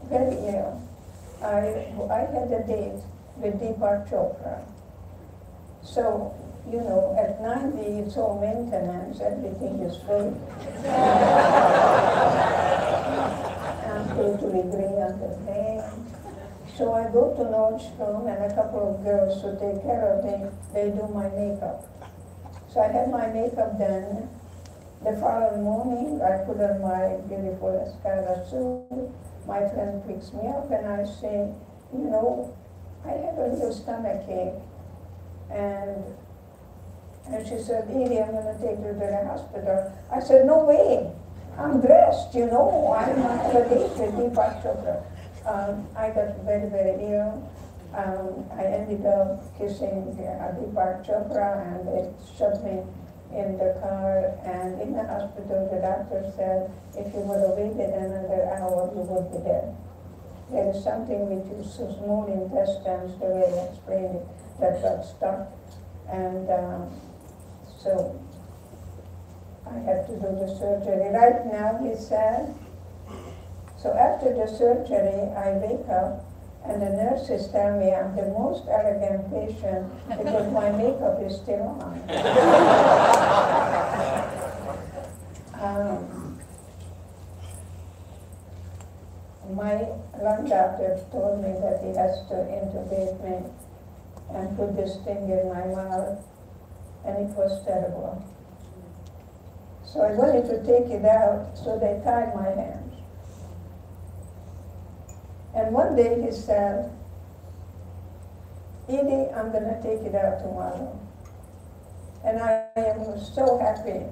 very ill. I had a date with Deepak Chopra. So, you know, at 90 it's all maintenance, everything is free. I'm totally agree on the thing. So I go to Nordstrom and a couple of girls who take care of me, they do my makeup. So I had my makeup done. The following morning, I put on my beautiful Escala suit. My friend picks me up and I say, you know, I have a little stomach ache. And she said, Edie, I'm going to take you to the hospital. I said, no way. I'm dressed, you know. I'm not a date with Deepak Chopra. I got very, very ill. I ended up kissing Deepak Chopra and they shut me in the car, and in the hospital the doctor said if you would have waited another hour you would be dead. There is something with your small intestines, the way they explained it, that got stuck, and so I had to do the surgery. Right now, he said, so after the surgery I wake up and the nurses tell me I'm the most elegant patient because my makeup is still on. My lung doctor told me that he has to intubate me and put this thing in my mouth, and it was terrible. So I wanted to take it out, so they tied my hands. And one day he said, Edie, I'm going to take it out tomorrow. And I am so happy.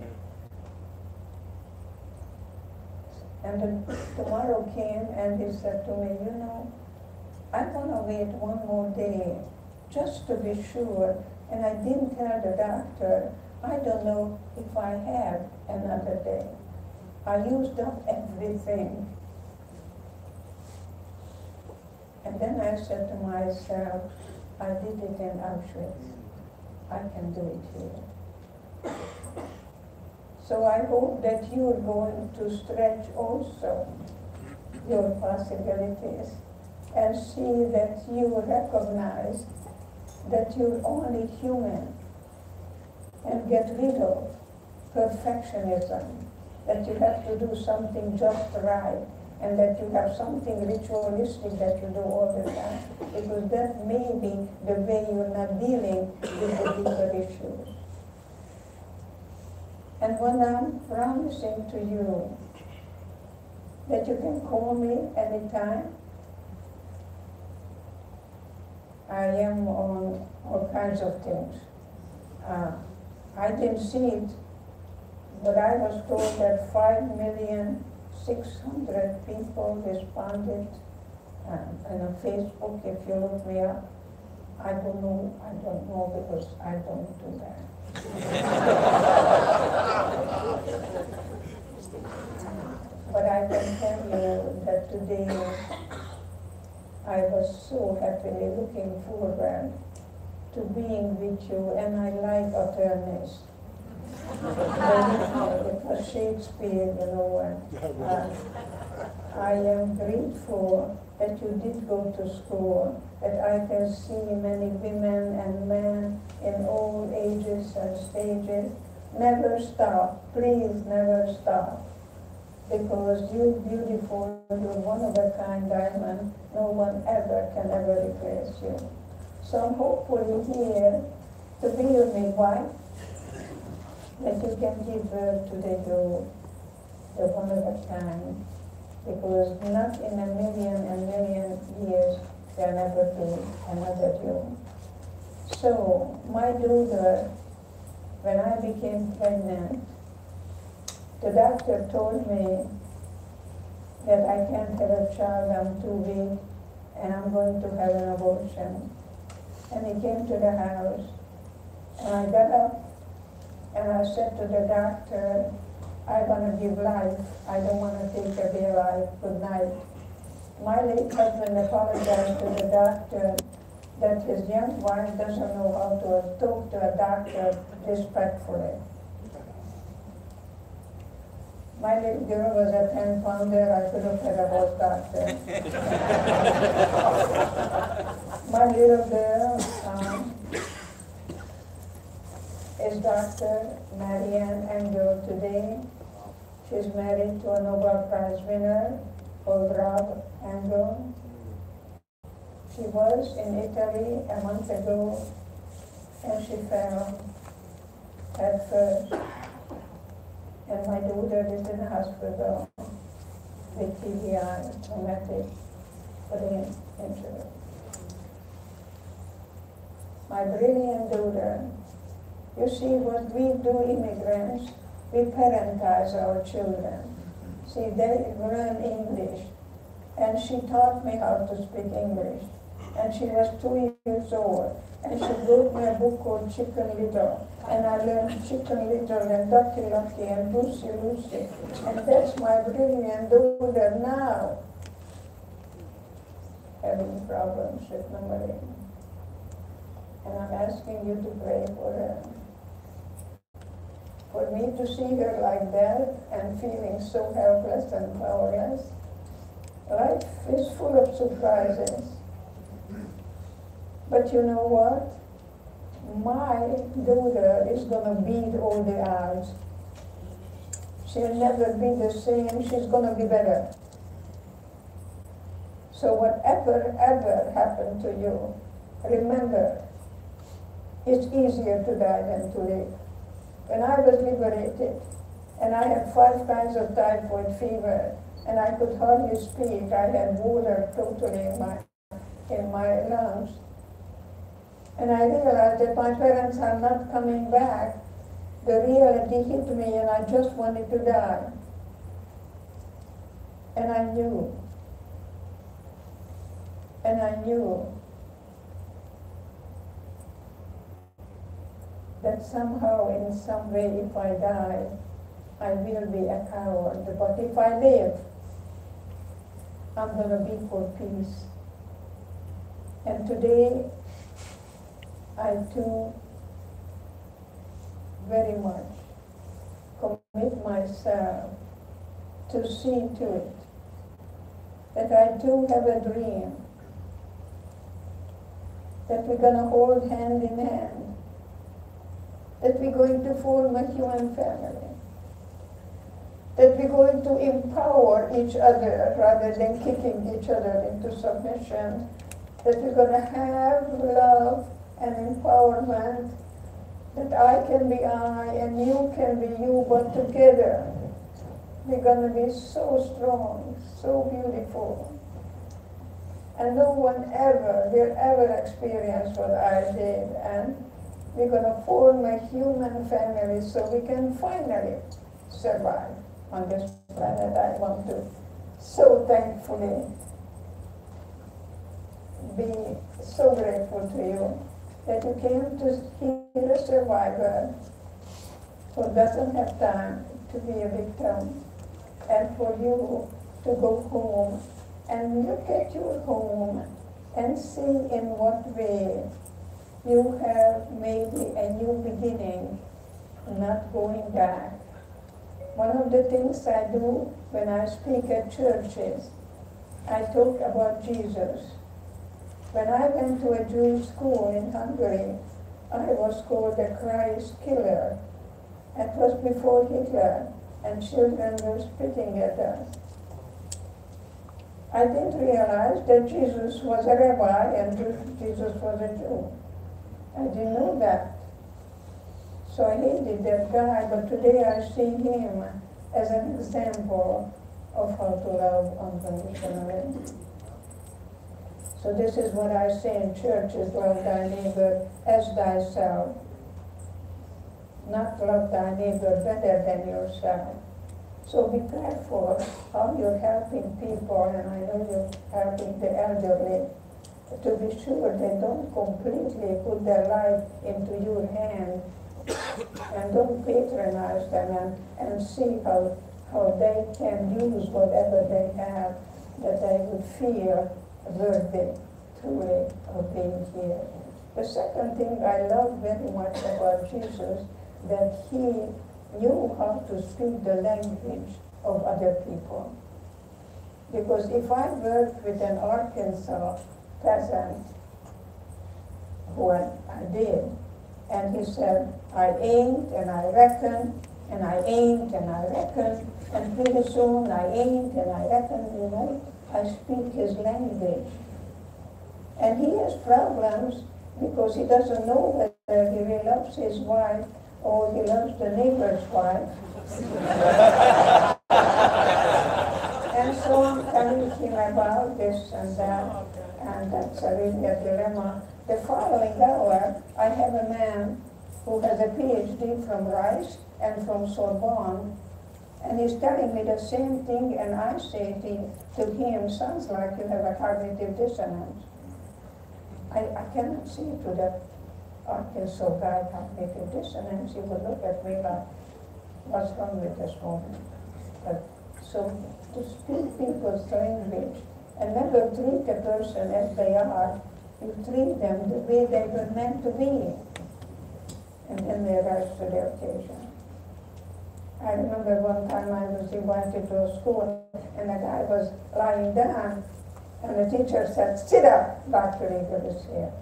And then tomorrow came and he said to me, you know, I want to wait one more day just to be sure. And I didn't tell the doctor, I don't know if I have another day. I used up everything. And then I said to myself, I did it in Auschwitz. I can do it here. So I hope that you're going to stretch also your possibilities and see that you recognize that you're only human and get rid of perfectionism, that you have to do something just right, and that you have something ritualistic that you do all the time, because that may be the way you're not dealing with the deeper issues. And when I'm promising to you that you can call me anytime, I am on all kinds of things. I didn't see it, but I was told that 5,600,000 people responded on Facebook. If you look me up, I don't know because I don't do that. But I can tell you that today I was so happily looking forward to being with you, and I like attorneys. It was Shakespeare, you know, and I am grateful that you did go to school, that I can see many women and men in all ages and stages. Never stop, please never stop, because you're beautiful, you're one of a kind diamond, no one ever can ever replace you. So I'm hopefully here to be your midwife, that you can give birth to the one of a kind, because not in a million and million years there never be another you. So my daughter, when I became pregnant, the doctor told me that I can't have a child, I'm too weak, and I'm going to have an abortion. And he came to the house, and I got up, and I said to the doctor, I'm going to give life. I don't want to take away life. Good night. My late husband apologized to the doctor that his young wife doesn't know how to talk to a doctor respectfully. My little girl was a 10-pounder. I could have had a horse doctor. My little girl is Dr. Marianne Engel today. She's married to a Nobel Prize winner called Rob Engel. She was in Italy a month ago, and she fell head first. And my daughter is in the hospital with TBI, traumatic brain injury. My brilliant daughter, you see what we do, immigrants, we parentize our children. See, they learn English, and she taught me how to speak English. And she was 2 years old, and she wrote me a book called Chicken Little, and I learned Chicken Little and Ducky Lucky and Lucy Lucy, and that's my brilliant daughter now, having problems with memory. And I'm asking you to pray for her. For me to see her like that and feeling so helpless and powerless, life is full of surprises. But you know what? My daughter is going to beat all the odds. She'll never be the same. She's going to be better. So whatever ever happened to you, remember, it's easier to die than to live. When I was liberated, and I had 5 kinds of typhoid fever, and I could hardly speak, I had water totally in my lungs. And I realized that my parents are not coming back. The reality hit me, and I just wanted to die. And I knew. And I knew that somehow, in some way, if I die, I will be a coward. But if I live, I'm going to be for peace. And today, I too very much commit myself to see to it that I too have a dream, that we're going to hold hand in hand, that we're going to form a human family, that we're going to empower each other rather than kicking each other into submission, that we're going to have love and empowerment, that I can be I and you can be you, but together we're going to be so strong, so beautiful. And no one ever will ever experience what I did. And we're going to form a human family so we can finally survive on this planet. I want to so thankfully be so grateful to you that you came to hear a survivor who doesn't have time to be a victim, and for you to go home and look at your home and see in what way you have maybe a new beginning, not going back. One of the things I do when I speak at churches, I talk about Jesus. When I went to a Jewish school in Hungary, I was called the Christ killer. It was before Hitler, and children were spitting at us. I didn't realize that Jesus was a rabbi and Jesus was a Jew. I didn't know that. So I hated that guy, but today I see him as an example of how to love unconditionally. So this is what I say in churches: love thy neighbor as thyself. Not love thy neighbor better than yourself. So be careful how you're helping people, and I know you're helping the elderly, to be sure they don't completely put their life into your hand, and don't patronize them and see how they can use whatever they have, that they would feel worthy truly of being here. The second thing I love very much about Jesus, that he knew how to speak the language of other people. Because if I worked with an Arkansas peasant, who I did, and he said, I ain't and I reckon, and I ain't and I reckon, and pretty soon I ain't and I reckon, you know, I speak his language. And he has problems because he doesn't know whether he really loves his wife or he loves the neighbor's wife. And so I'm telling him about this and that, and that's really a dilemma. The following hour, I have a man who has a PhD from Rice and from Sorbonne, and he's telling me the same thing, and I say to him, sounds like you have a cognitive dissonance. I cannot see to the Arkansas guy cognitive dissonance. He would look at me like, what's wrong with this woman? But so to speak people's language and never treat a person as they are, you treat them the way they were meant to be, and then they rise to the occasion. I remember one time I was invited to a school, and a guy was lying down, and the teacher said, sit up, Dr. Eagle is here.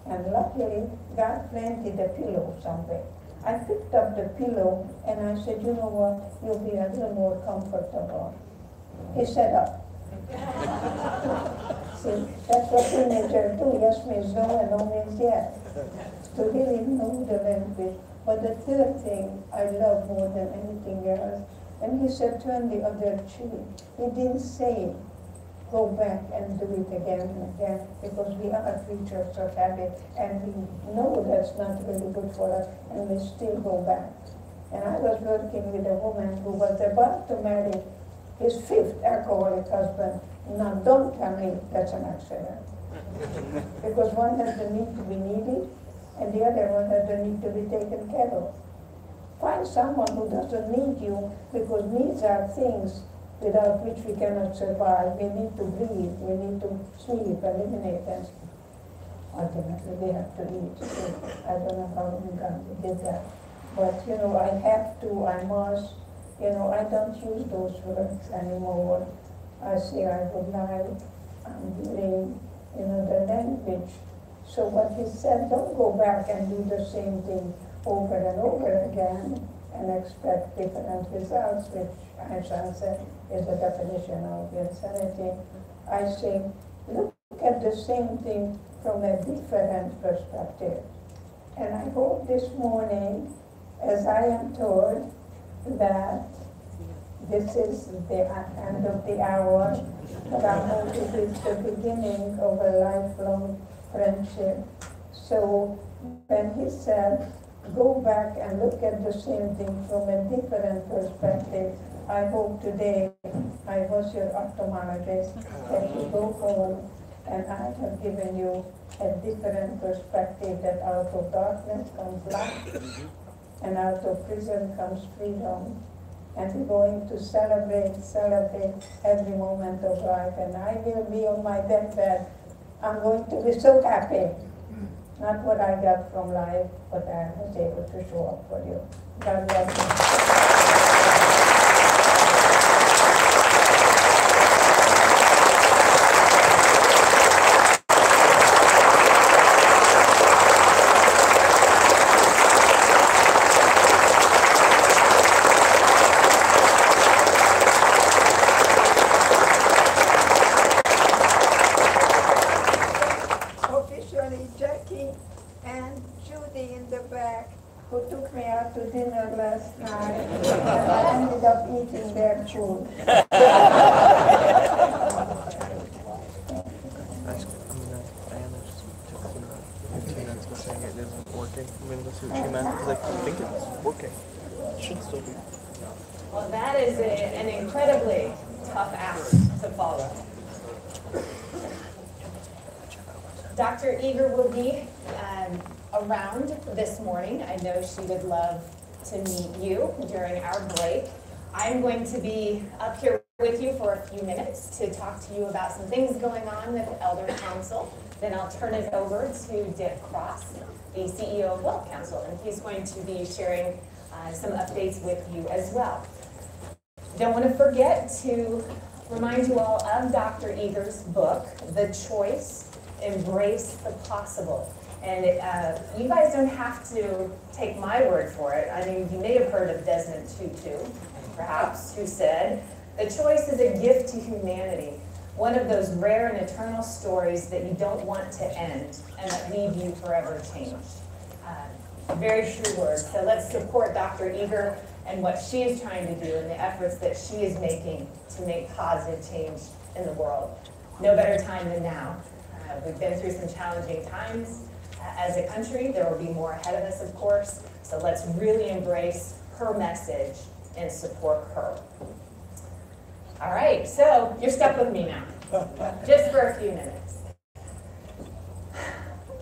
And luckily, God planted a pillow somewhere. I picked up the pillow, and I said, you know what, you'll be a little more comfortable. He sat up. See, that's what teenagers do. Yes means no, and no means yes. To really know the language. But the third thing I love more than anything else, and he said, turn the other cheek. He didn't say, go back and do it again and again, because we are creatures of habit, and we know that's not really good for us, and we still go back. And I was working with a woman who was about to marry his fifth alcoholic husband. Now, don't tell me that's an accident. Because one has the need to be needed, and the other one has the need to be taken care of. Find someone who doesn't need you, because needs are things without which we cannot survive. We need to breathe, we need to sleep, eliminate, and ultimately we have to eat. I don't know how God did that. But, you know, I have to, I must, you know, I don't use those words anymore. I say I would like, I'm doing, you know, the language. So what he said, don't go back and do the same thing over and over again and expect different results, which Einstein said is the definition of insanity. I say, look at the same thing from a different perspective. And I hope this morning, as I am told that this is the end of the hour, but I hope it is the beginning of a lifelong friendship. So when he said, go back and look at the same thing from a different perspective, I hope today I was your ophthalmologist, that you go home and I have given you a different perspective, that out of darkness comes light and out of prison comes freedom. And we're going to celebrate every moment of life. And I will be on my deathbed. I'm going to be so happy. Not what I got from life, but I was able to show up for you. God bless you. Who took me out to dinner last night, and I ended up eating their food. Saying it isn't working. I mean, let's see what she meant, because I think it's working. It should still be. Well, that is an incredibly tough act to follow. Dr. Eager will be around this morning. I know she would love to meet you during our break. I'm going to be up here with you for a few minutes to talk to you about some things going on with Elder Counsel. Then I'll turn it over to Dick Cross, the CEO of WealthCounsel, and he's going to be sharing some updates with you as well. Don't want to forget to remind you all of Dr. Eager's book, The Choice, Embrace the Possible. And you guys don't have to take my word for it. I mean, you may have heard of Desmond Tutu, perhaps, who said, the choice is a gift to humanity, one of those rare and eternal stories that you don't want to end and that leave you forever changed. Very true words. So let's support Dr. Eager and what she is trying to do and the efforts that she is making to make positive change in the world. No better time than now. We've been through some challenging times as a country. There will be more ahead of us, of course. So let's really embrace her message and support her. All right, so you're stuck with me now, just for a few minutes.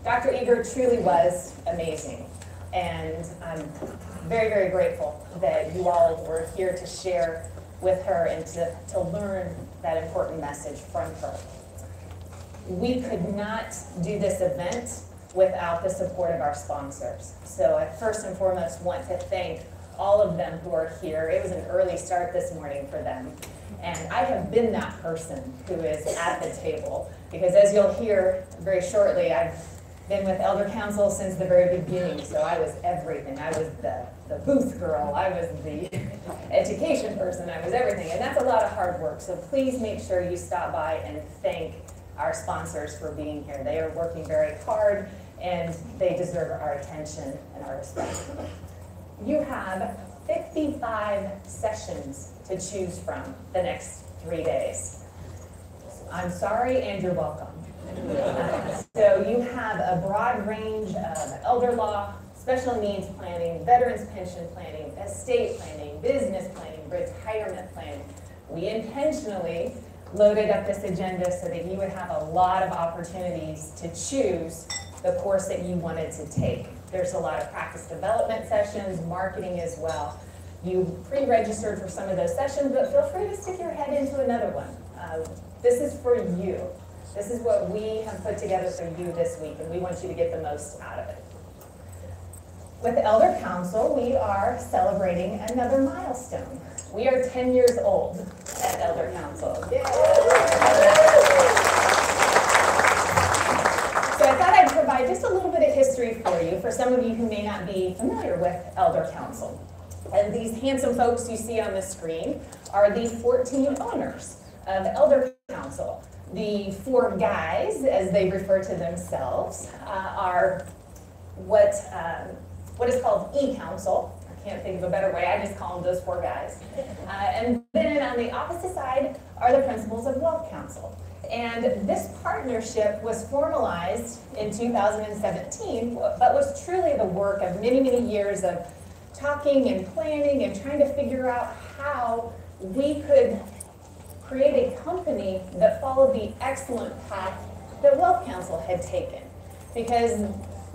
Dr. Eager truly was amazing, and I'm very, very grateful that you all were here to share with her and to learn that important message from her. We could not do this event without the support of our sponsors. So I first and foremost want to thank all of them who are here. It was an early start this morning for them. And I have been that person who is at the table, because as you'll hear very shortly, I've been with Elder Counsel since the very beginning, so I was everything. I was the booth girl, I was the education person, I was everything, and that's a lot of hard work. So please make sure you stop by and thank our sponsors for being here. They are working very hard, and they deserve our attention and our respect. You have 55 sessions to choose from the next 3 days. I'm sorry, and you're welcome. So you have a broad range of elder law, special needs planning, veterans pension planning, estate planning, business planning, retirement planning. We intentionally loaded up this agenda so that you would have a lot of opportunities to choose the course that you wanted to take. There's a lot of practice development sessions, marketing as well. You pre-registered for some of those sessions, but feel free to stick your head into another one. This is for you. This is what we have put together for you this week, and we want you to get the most out of it. With Elder Counsel, we are celebrating another milestone. We are 10 years old at Elder Counsel. Yay! So I thought I'd provide just a little bit of history for you, for some of you who may not be familiar with Elder Counsel. And these handsome folks you see on the screen are the 14 owners of Elder Counsel. The 4 guys, as they refer to themselves, are what is called e-counsel, Can't think of a better way. I just call them those 4 guys. And then on the opposite side are the principals of WealthCounsel. And this partnership was formalized in 2017, but was truly the work of many, many years of talking and planning and trying to figure out how we could create a company that followed the excellent path that WealthCounsel had taken. Because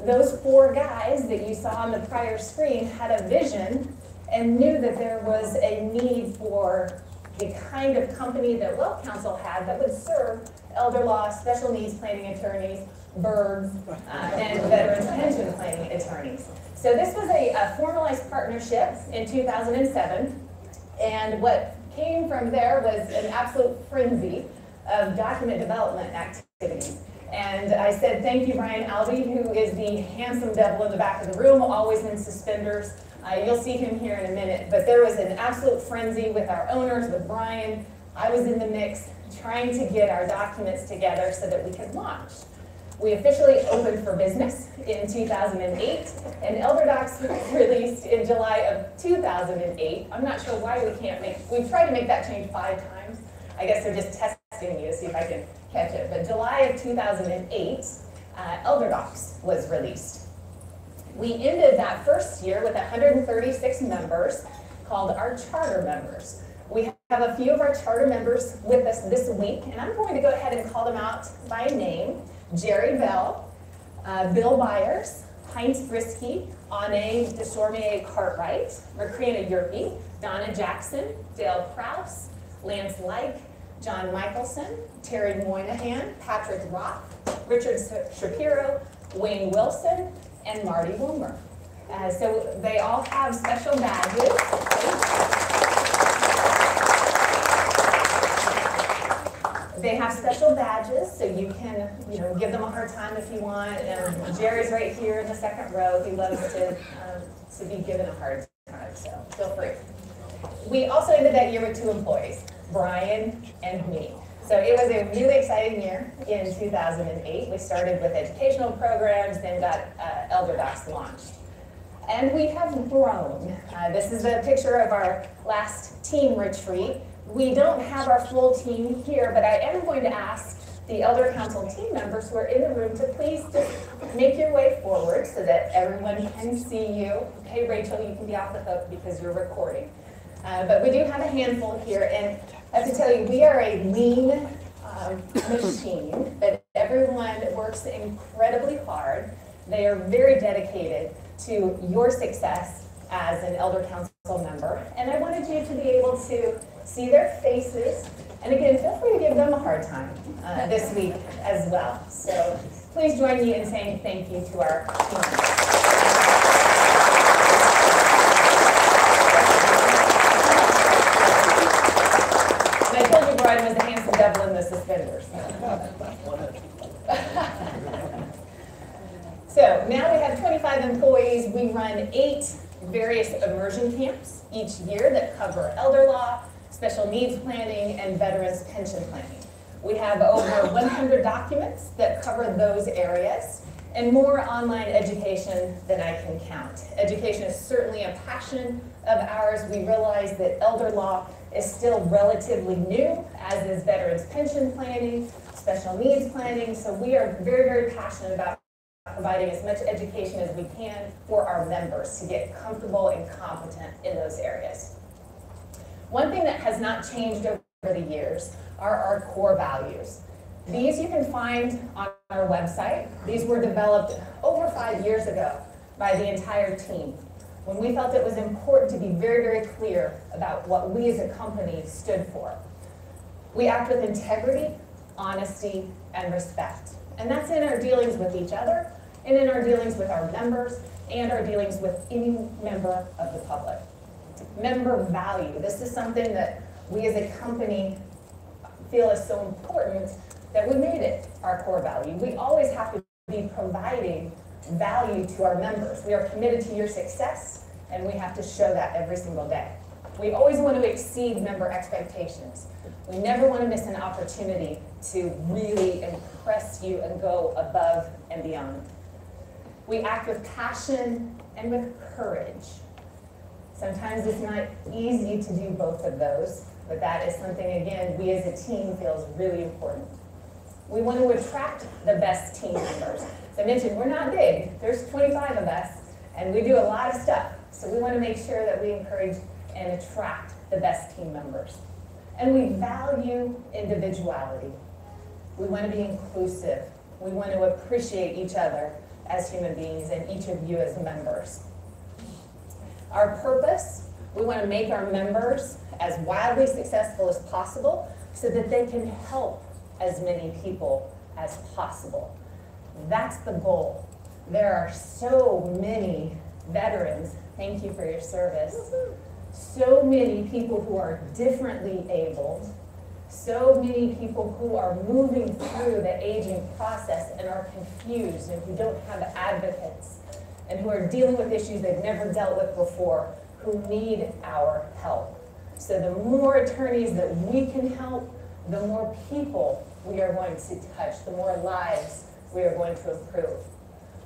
those 4 guys that you saw on the prior screen had a vision and knew that there was a need for the kind of company that WealthCounsel had that would serve elder law, special needs planning attorneys, birds, and veterans pension planning attorneys. So this was a formalized partnership in 2007, and what came from there was an absolute frenzy of document development activities. And I said, thank you, Brian Albee, who is the handsome devil in the back of the room, always in suspenders. You'll see him here in a minute. But there was an absolute frenzy with our owners, with Brian. I was in the mix trying to get our documents together so that we could launch. We officially opened for business in 2008, and ElderDocs was released in July of 2008. I'm not sure why we've tried to make that change 5 times. I guess they're just testing me to see if I can catch it. But July of 2008, ElderDocs was released. We ended that first year with 136 members called our charter members. We have a few of our charter members with us this week, and I'm going to go ahead and call them out by name. Jerry Bell, Bill Byers, Heinz Brisky, Anne Desormier Cartwright, Macrina Yerke, Donna Jackson, Dale Krause, Lance Like, John Michelson, Terry Moynihan, Patrick Roth, Richard Shapiro, Wayne Wilson, and Marty Wilmer. So they all have special badges. They have special badges, so you can, give them a hard time if you want. Jerry's right here in the second row. He loves to be given a hard time, so feel free. We also ended that year with 2 employees, Brian and me. So it was a really exciting year in 2008. We started with educational programs, then got ElderDocs launched. And we have grown. This is a picture of our last team retreat. We don't have our full team here, but I am going to ask the Elder Council team members who are in the room to please just make your way forward so that everyone can see you. Okay, Rachel, you can be off the hook because you're recording. But we do have a handful here, and I have to tell you, we are a lean machine, but everyone works incredibly hard. They are very dedicated to your success as an Elder Council member, and I wanted you to be able to see their faces, and again, feel free to give them a hard time this week as well. So please join me in saying thank you to our team. And I told you Brian was the handsome devil in the suspenders. So now we have 25 employees. We run 8 various immersion camps each year that cover elder law, special needs planning, and veterans pension planning. We have over 100 documents that cover those areas, and more online education than I can count. Education is certainly a passion of ours. We realize that elder law is still relatively new, as is veterans pension planning, special needs planning, so we are very, very passionate about providing as much education as we can for our members to get comfortable and competent in those areas. One thing that has not changed over the years are our core values. These you can find on our website. These were developed over 5 years ago by the entire team, when we felt it was important to be very, very clear about what we as a company stood for. We act with integrity, honesty, and respect. And that's in our dealings with each other, and in our dealings with our members, and our dealings with any member of the public. Member value. This is something that we as a company feel is so important that we made it our core value. We always have to be providing value to our members. We are committed to your success, and we have to show that every single day. We always want to exceed member expectations. We never want to miss an opportunity to really impress you and go above and beyond. We act with passion and with courage. Sometimes it's not easy to do both of those, but that is something, again, we as a team feel is really important. We want to attract the best team members. As I mentioned, we're not big. There's 25 of us, and we do a lot of stuff. So we want to make sure that we encourage and attract the best team members. And we value individuality. We want to be inclusive. We want to appreciate each other as human beings and each of you as members. Our purpose, we want to make our members as wildly successful as possible so that they can help as many people as possible. That's the goal. There are so many veterans, thank you for your service, so many people who are differently abled, so many people who are moving through the aging process and are confused and who don't have advocates and who are dealing with issues they've never dealt with before, who need our help. So the more attorneys that we can help, the more people we are going to touch, the more lives we are going to improve.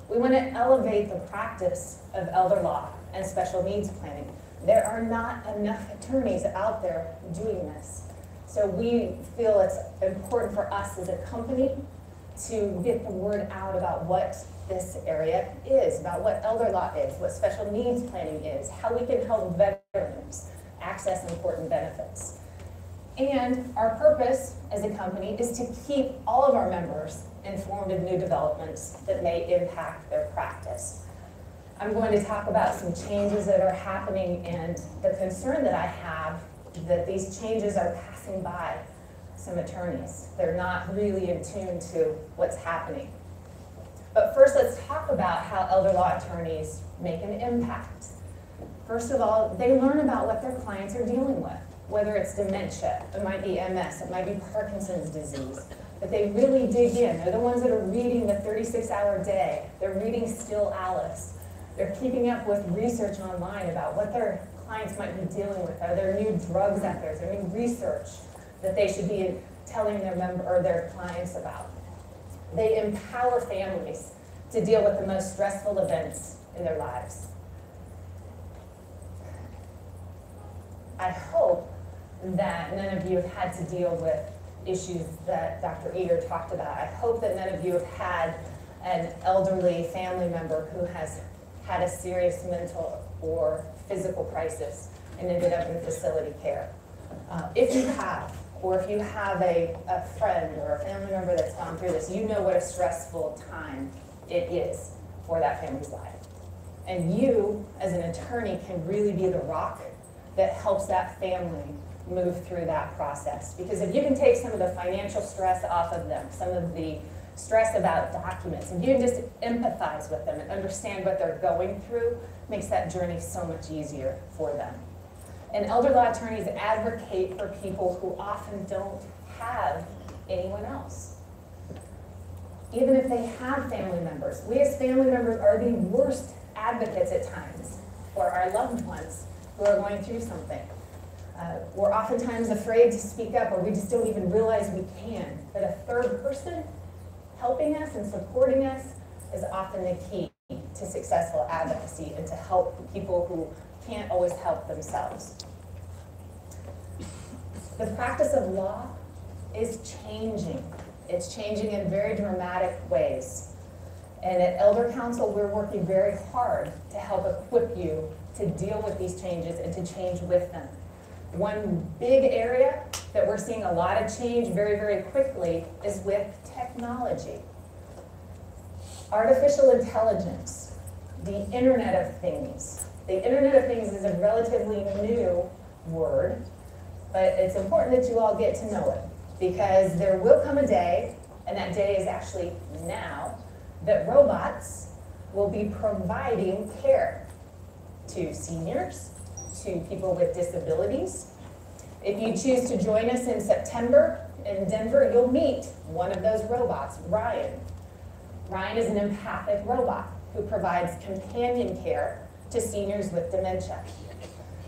We want to elevate the practice of elder law and special needs planning. There are not enough attorneys out there doing this. So we feel it's important for us as a company to get the word out about what this area is, about what elder law is, what special needs planning is, how we can help veterans access important benefits. And our purpose as a company is to keep all of our members informed of new developments that may impact their practice. I'm going to talk about some changes that are happening and the concern that I have that these changes are passing by some attorneys. They're not really in tune to what's happening. But first, let's talk about how elder law attorneys make an impact. First of all, they learn about what their clients are dealing with, whether it's dementia, it might be MS, it might be Parkinson's disease. But they really dig in. They're the ones that are reading the 36-hour day. They're reading Still Alice. They're keeping up with research online about what their clients might be dealing with. Are there new drugs out there? Is there new research that they should be telling their member or their clients about? They empower families to deal with the most stressful events in their lives. I hope that none of you have had to deal with issues that Dr. Eater talked about. I hope that none of you have had an elderly family member who has had a serious mental or physical crisis and ended up in facility care. If you have, or if you have a friend or a family member that's gone through this, you know what a stressful time it is for that family's life. And you, as an attorney, can really be the rock that helps that family move through that process. Because if you can take some of the financial stress off of them, some of the stress about documents, and you can just empathize with them and understand what they're going through, makes that journey so much easier for them. And elder law attorneys advocate for people who often don't have anyone else. Even if they have family members, we as family members are the worst advocates at times for our loved ones who are going through something. We're oftentimes afraid to speak up, or we just don't even realize we can. But a third person helping us and supporting us is often the key to successful advocacy and to help people who can't always help themselves. The practice of law is changing. It's changing in very dramatic ways. And at WealthCounsel, we're working very hard to help equip you to deal with these changes and to change with them. One big area that we're seeing a lot of change very, very quickly is with technology. Artificial intelligence, the Internet of Things. The Internet of Things is a relatively new word, but it's important that you all get to know it, because there will come a day, and that day is actually now, that robots will be providing care to seniors, to people with disabilities. If you choose to join us in September in Denver, you'll meet one of those robots, Ryan. Ryan is an empathic robot who provides companion care to seniors with dementia.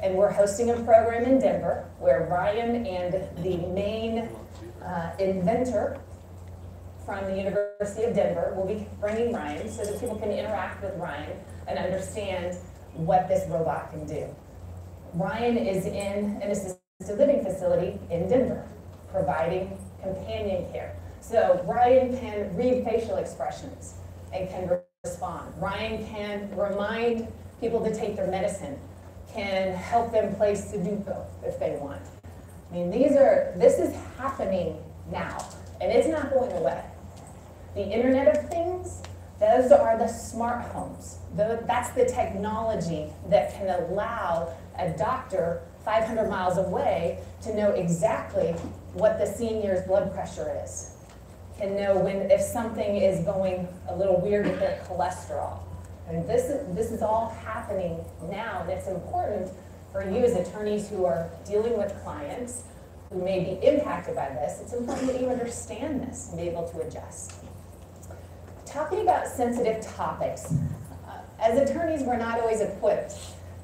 And we're hosting a program in Denver where Ryan and the main inventor from the University of Denver will be bringing Ryan so that people can interact with Ryan and understand what this robot can do. Ryan is in an assisted living facility in Denver, providing companion care. So Ryan can read facial expressions and can respond. Ryan can remind people to take their medicine, can help them place Sudoku if they want. I mean, this is happening now, and it's not going away. The Internet of Things, those are the smart homes. That's the technology that can allow a doctor 500 miles away to know exactly what the senior's blood pressure is, can know if something is going a little weird with their cholesterol. And this is all happening now, and it's important for you as attorneys who are dealing with clients who may be impacted by this. It's important that you understand this and be able to adjust. Talking about sensitive topics, as attorneys, we're not always equipped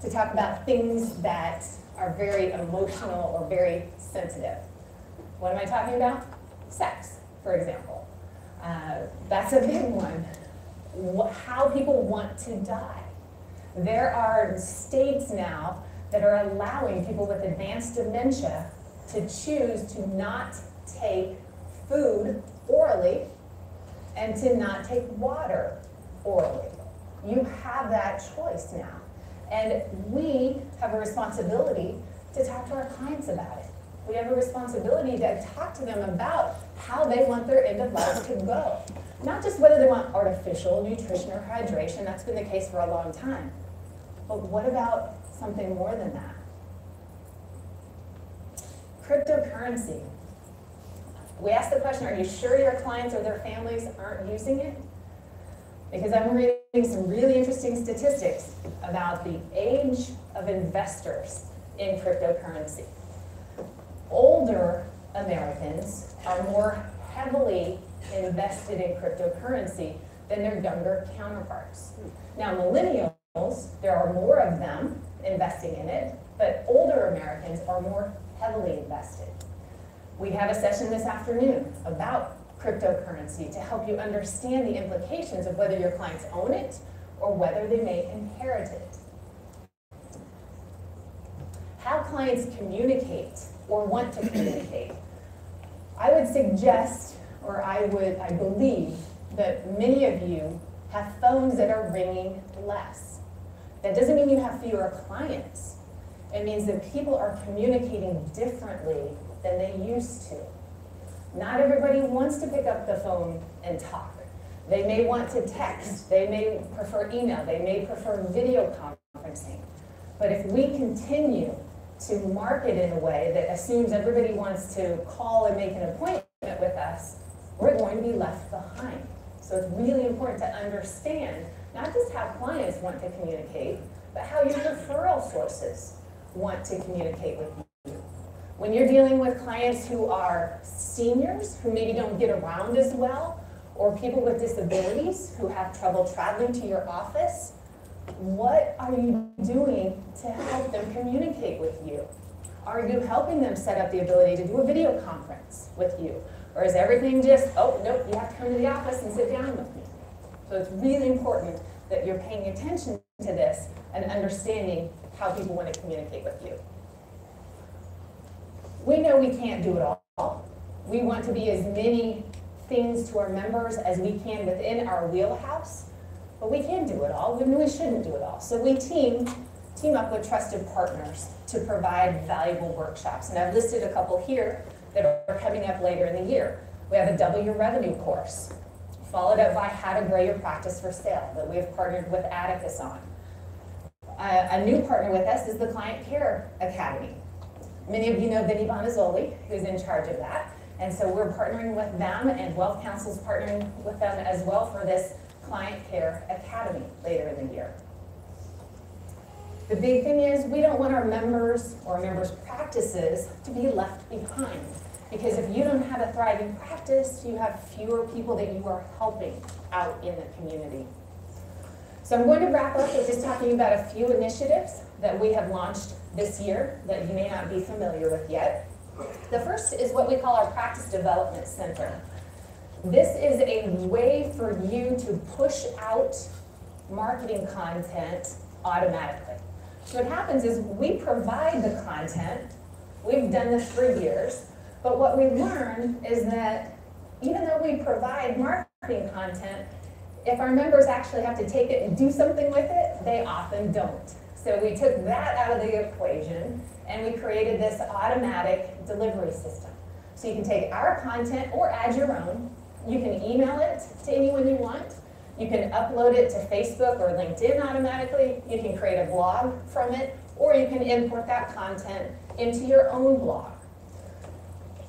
to talk about things that are very emotional or very sensitive. What am I talking about? Sex, for example. That's a big one. How people want to die. There are states now that are allowing people with advanced dementia to choose to not take food orally and to not take water orally. You have that choice now. And we have a responsibility to talk to our clients about it. We have a responsibility to talk to them about how they want their end of life to go. Not just whether they want artificial nutrition or hydration, that's been the case for a long time. But what about something more than that? Cryptocurrency. We asked the question, are you sure your clients or their families aren't using it? Because I'm reading some really interesting statistics about the age of investors in cryptocurrency. Older Americans are more heavily invested in cryptocurrency than their younger counterparts. Now, millennials, there are more of them investing in it, but older Americans are more heavily invested. We have a session this afternoon about cryptocurrency to help you understand the implications of whether your clients own it or whether they may inherit it. How clients communicate or want to communicate. I would suggest, or I believe, that many of you have phones that are ringing less. That doesn't mean you have fewer clients. It means that people are communicating differently than they used to. Not everybody wants to pick up the phone and talk. They may want to text. They may prefer email. They may prefer video conferencing. But if we continue to market in a way that assumes everybody wants to call and make an appointment with us, we're going to be left behind. So it's really important to understand not just how clients want to communicate, but how your referral sources want to communicate with you. When you're dealing with clients who are seniors, who maybe don't get around as well, or people with disabilities who have trouble traveling to your office, what are you doing to help them communicate with you? Are you helping them set up the ability to do a video conference with you? Or is everything just, oh, nope, you have to come to the office and sit down with me? So it's really important that you're paying attention to this and understanding how people want to communicate with you. We know we can't do it all. We want to be as many things to our members as we can within our wheelhouse, but we can't do it all. We shouldn't do it all. So we team up with trusted partners to provide valuable workshops. And I've listed a couple here that are coming up later in the year. We have a Double Your Revenue course, followed up by How to Grow Your Practice for Sale that we have partnered with Atticus on. A new partner with us is the Client Care Academy. Many of you know Vinny Bonazzoli, who's in charge of that. And so we're partnering with them, and WealthCounsel's partnering with them as well for this Client Care Academy later in the year. The big thing is we don't want our members or members' practices to be left behind. Because if you don't have a thriving practice, you have fewer people that you are helping out in the community. So I'm going to wrap up with just talking about a few initiatives that we have launched this year that you may not be familiar with yet. The first is what we call our Practice Development Center. This is a way for you to push out marketing content automatically. So what happens is we provide the content. We've done this for years. But what we learned is that even though we provide marketing content, if our members actually have to take it and do something with it, they often don't. So we took that out of the equation and we created this automatic delivery system. So you can take our content or add your own. You can email it to anyone you want. You can upload it to Facebook or LinkedIn automatically. You can create a blog from it, or you can import that content into your own blog.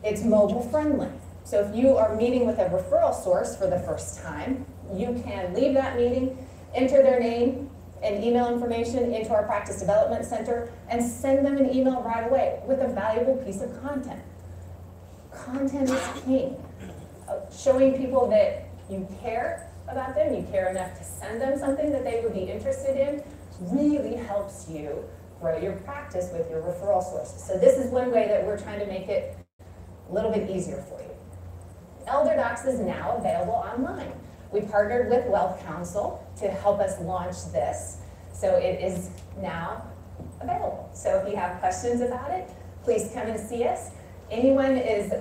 It's mobile friendly. So if you are meeting with a referral source for the first time, you can leave that meeting, enter their name and email information into our Practice Development Center, and send them an email right away with a valuable piece of content. Content is king. Showing people that you care about them, you care enough to send them something that they would be interested in, really helps you grow your practice with your referral sources. So this is one way that we're trying to make it a little bit easier for you. Elder Docs is now available online. We partnered with WealthCounsel to help us launch this, so it is now available. So if you have questions about it, please come and see us. Anyone is,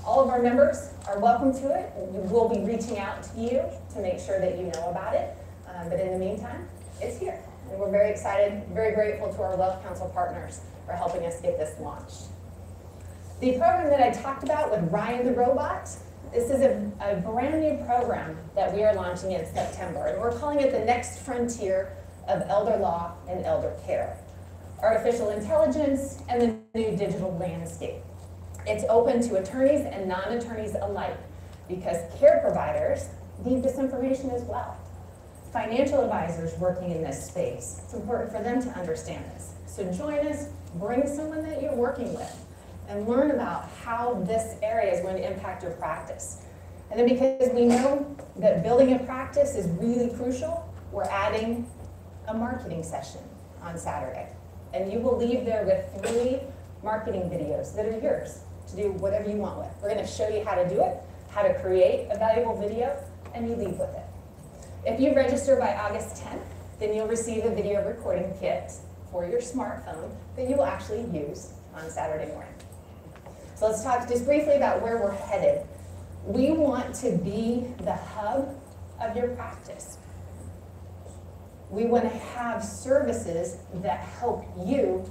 all of our members are welcome to it. We'll be reaching out to you to make sure that you know about it. But in the meantime, it's here. And we're very excited, very grateful to our WealthCounsel partners for helping us get this launched. The program that I talked about with Ryan the Robot, this is a brand new program that we are launching in September. And we're calling it the next frontier of elder law and elder care. Artificial intelligence and the new digital landscape. It's open to attorneys and non-attorneys alike because care providers need this information as well. Financial advisors working in this space, it's important for them to understand this. So join us, bring someone that you're working with, and learn about how this area is going to impact your practice. And then because we know that building a practice is really crucial, we're adding a marketing session on Saturday. And you will leave there with 3 marketing videos that are yours to do whatever you want with. We're going to show you how to do it, how to create a valuable video, and you leave with it. If you register by August 10th, then you'll receive a video recording kit for your smartphone that you will actually use on Saturday morning. So let's talk just briefly about where we're headed. We want to be the hub of your practice. We want to have services that help you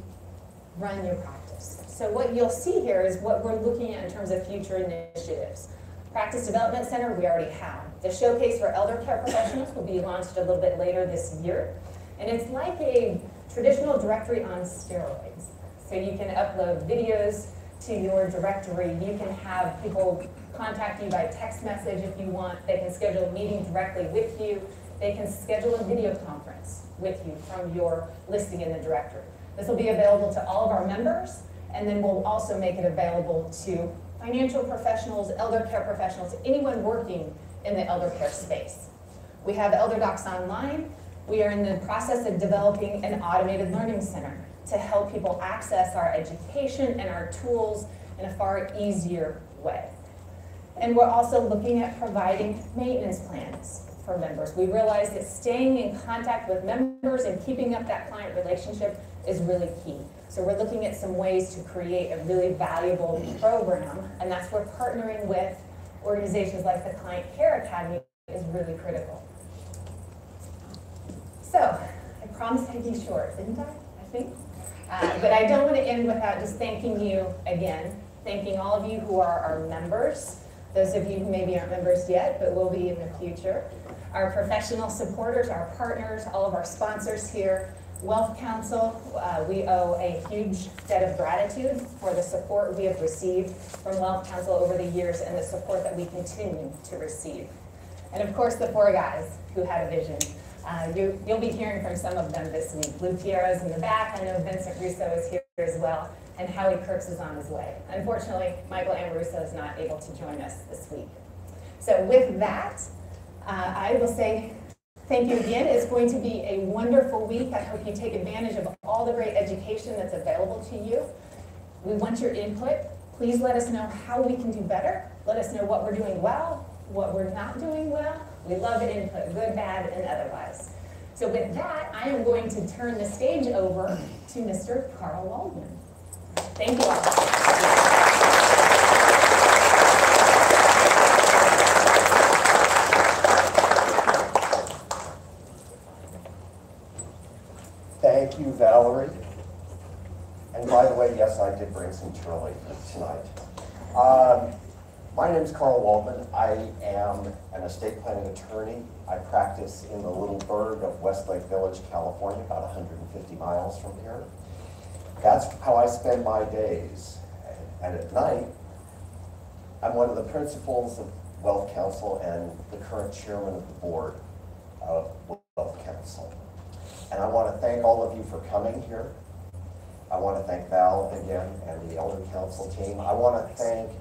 run your practice. So what you'll see here is what we're looking at in terms of future initiatives. Practice Development Center, we already have. The Showcase for Elder Care Professionals will be launched a little bit later this year. And it's like a traditional directory on steroids. So you can upload videos to your directory. You can have people contact you by text message if you want. They can schedule a meeting directly with you. They can schedule a video conference with you from your listing in the directory. This will be available to all of our members, and then we'll also make it available to financial professionals, elder care professionals, anyone working in the elder care space. We have Elder Docs Online. We are in the process of developing an automated learning center to help people access our education and our tools in a far easier way. And we're also looking at providing maintenance plans for members. We realize that staying in contact with members and keeping up that client relationship is really key. So we're looking at some ways to create a really valuable program, and that's where partnering with organizations like the Client Care Academy is really critical. So, I promised I'd be short, didn't I think? But I don't want to end without just thanking you again, thanking all of you who are our members, those of you who maybe aren't members yet, but will be in the future, our professional supporters, our partners, all of our sponsors here, WealthCounsel, we owe a huge debt of gratitude for the support we have received from WealthCounsel over the years and the support that we continue to receive. And of course, the 4 guys who had a vision. You'll be hearing from some of them this week. Lou Piero's in the back. I know Vincent Russo is here as well, and Howie Kirks is on his way. Unfortunately, Michael Amoruso is not able to join us this week. So with that, I will say thank you again. It's going to be a wonderful week. I hope you take advantage of all the great education that's available to you. We want your input. Please let us know how we can do better. Let us know what we're doing well, what we're not doing well. We love input, good, bad, and otherwise. So with that, I am going to turn the stage over to Mr. Karl Waldman. Thank you all. Thank you, Valerie. And by the way, yes, I did bring some chili tonight. My name is Karl Waldman. I am an estate planning attorney. I practice in the little burg of Westlake Village, California, about 150 miles from here. That's how I spend my days. And at night, I'm one of the principals of WealthCounsel and the current chairman of the board of WealthCounsel. And I want to thank all of you for coming here. I want to thank Val again and the Elder Council team. I want to thank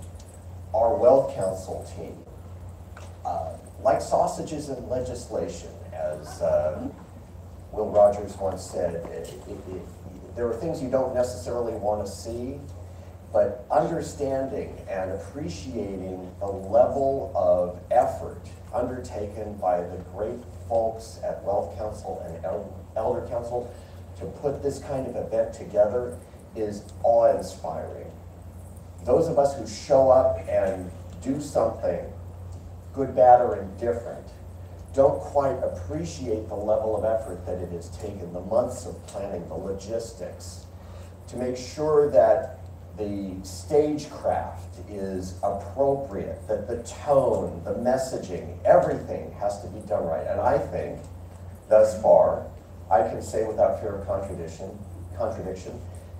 our WealthCounsel team. Like sausages in legislation, as Will Rogers once said, there are things you don't necessarily want to see, but understanding and appreciating the level of effort undertaken by the great folks at WealthCounsel and Elder Council to put this kind of event together is awe-inspiring. Those of us who show up and do something, good, bad, or indifferent, don't quite appreciate the level of effort that it has taken, the months of planning, the logistics, to make sure that the stagecraft is appropriate, that the tone, the messaging, everything has to be done right. And I think, thus far, I can say without fear of contradiction,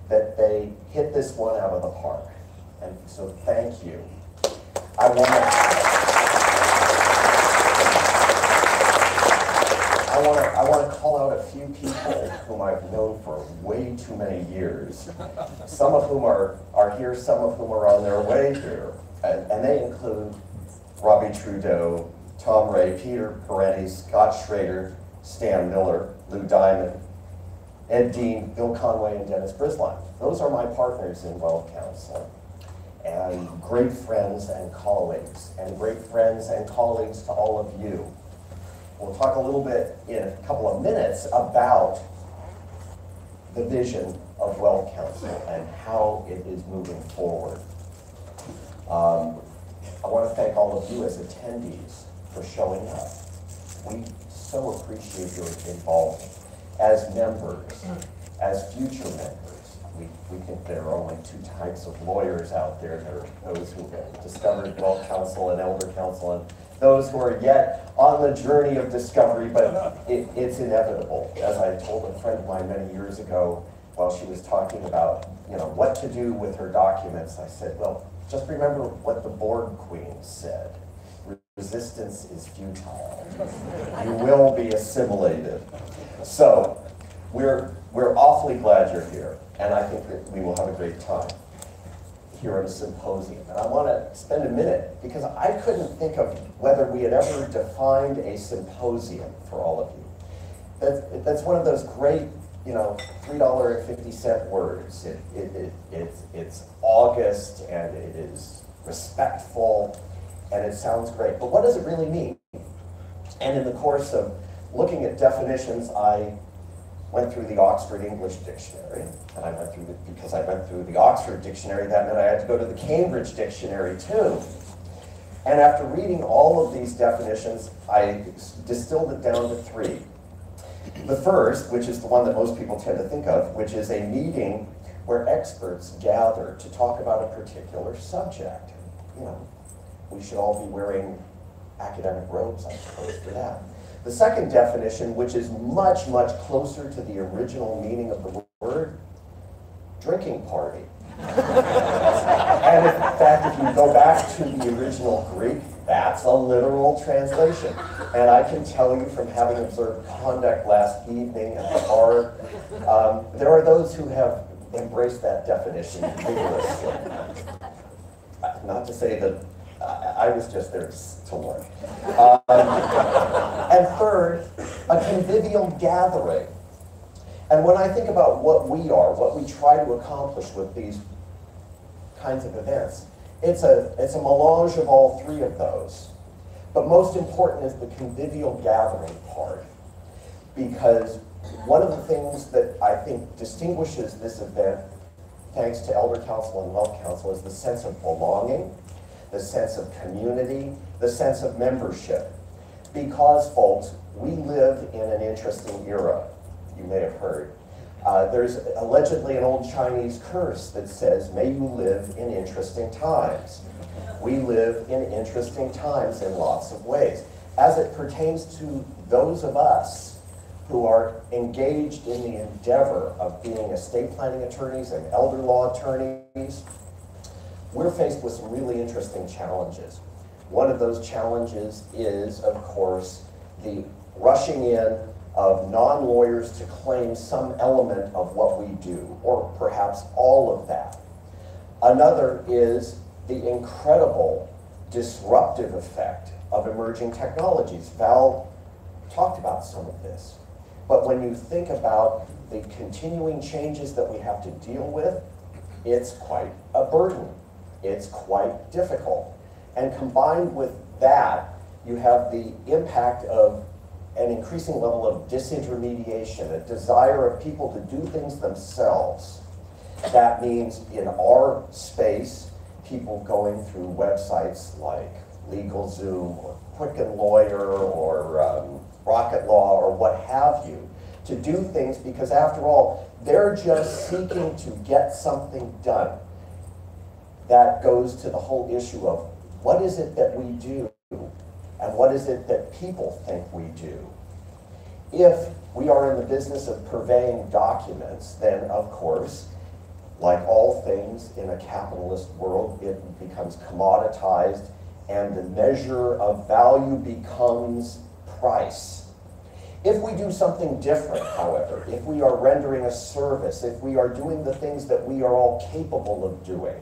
that they hit this one out of the park. And so thank you. I want to call out a few people whom I've known for way too many years, some of whom are here, some of whom are on their way here. And they include Robbie Trudeau, Tom Ray, Peter Peretti, Scott Schrader, Stan Miller, Lou Diamond, Ed Dean, Bill Conway, and Dennis Brisline. Those are my partners in WealthCounsel, and great friends and colleagues to all of you. We'll talk a little bit in a couple of minutes about the vision of WealthCounsel and how it is moving forward. I want to thank all of you as attendees for showing up. We so appreciate your involvement as members, as future members. We think there are only two types of lawyers out there. There are those who have discovered WealthCounsel and Elder Counsel, and those who are yet on the journey of discovery, but it's inevitable. As I told a friend of mine many years ago, while she was talking about what to do with her documents, I said, well, just remember what the board queen said. Resistance is futile. You will be assimilated. So we're awfully glad you're here, and I think that we will have a great time here at a symposium. And I want to spend a minute, because I couldn't think of whether we had ever defined a symposium for all of you. That's one of those great, $3.50 words. It's august, and it is respectful, and it sounds great. But what does it really mean? And in the course of looking at definitions, I went through the Oxford English Dictionary, and because I went through the Oxford Dictionary, that meant I had to go to the Cambridge Dictionary too. And after reading all of these definitions, I distilled it down to three. The first, which is the one that most people tend to think of, which is a meeting where experts gather to talk about a particular subject. We should all be wearing academic robes, I suppose, for that. The second definition, which is much, much closer to the original meaning of the word, drinking party. And in fact, if you go back to the original Greek, that's a literal translation. And I can tell you from having observed conduct last evening at the bar, there are those who have embraced that definition vigorously. Not to say that I was just there to learn. And third, a convivial gathering. And when I think about what we are, what we try to accomplish with these kinds of events, it's a melange of all three of those. But most important is the convivial gathering part. because one of the things that I think distinguishes this event, thanks to Elder Counsel and Wealth Counsel, is the sense of belonging, the sense of community, the sense of membership. Because, folks, we live in an interesting era, you may have heard. There's allegedly an old Chinese curse that says, may you live in interesting times. We live in interesting times in lots of ways. As it pertains to those of us who are engaged in the endeavor of being estate planning attorneys and elder law attorneys, we're faced with some really interesting challenges. One of those challenges is, of course, the rushing in of non-lawyers to claim some element of what we do, or perhaps all of that. Another is the incredible disruptive effect of emerging technologies. Val talked about some of this. But when you think about the continuing changes that we have to deal with, it's quite a burden. It's quite difficult. And combined with that, you have the impact of an increasing level of disintermediation, a desire of people to do things themselves. That means in our space, people going through websites like LegalZoom or Quicken Lawyer or Rocket Law or what have you, to do things because after all, they're just seeking to get something done. That goes to the whole issue of what is it that we do and what is it that people think we do. If we are in the business of purveying documents, then of course, like all things in a capitalist world, it becomes commoditized and the measure of value becomes price. If we do something different, however, if we are rendering a service, if we are doing the things that we are all capable of doing,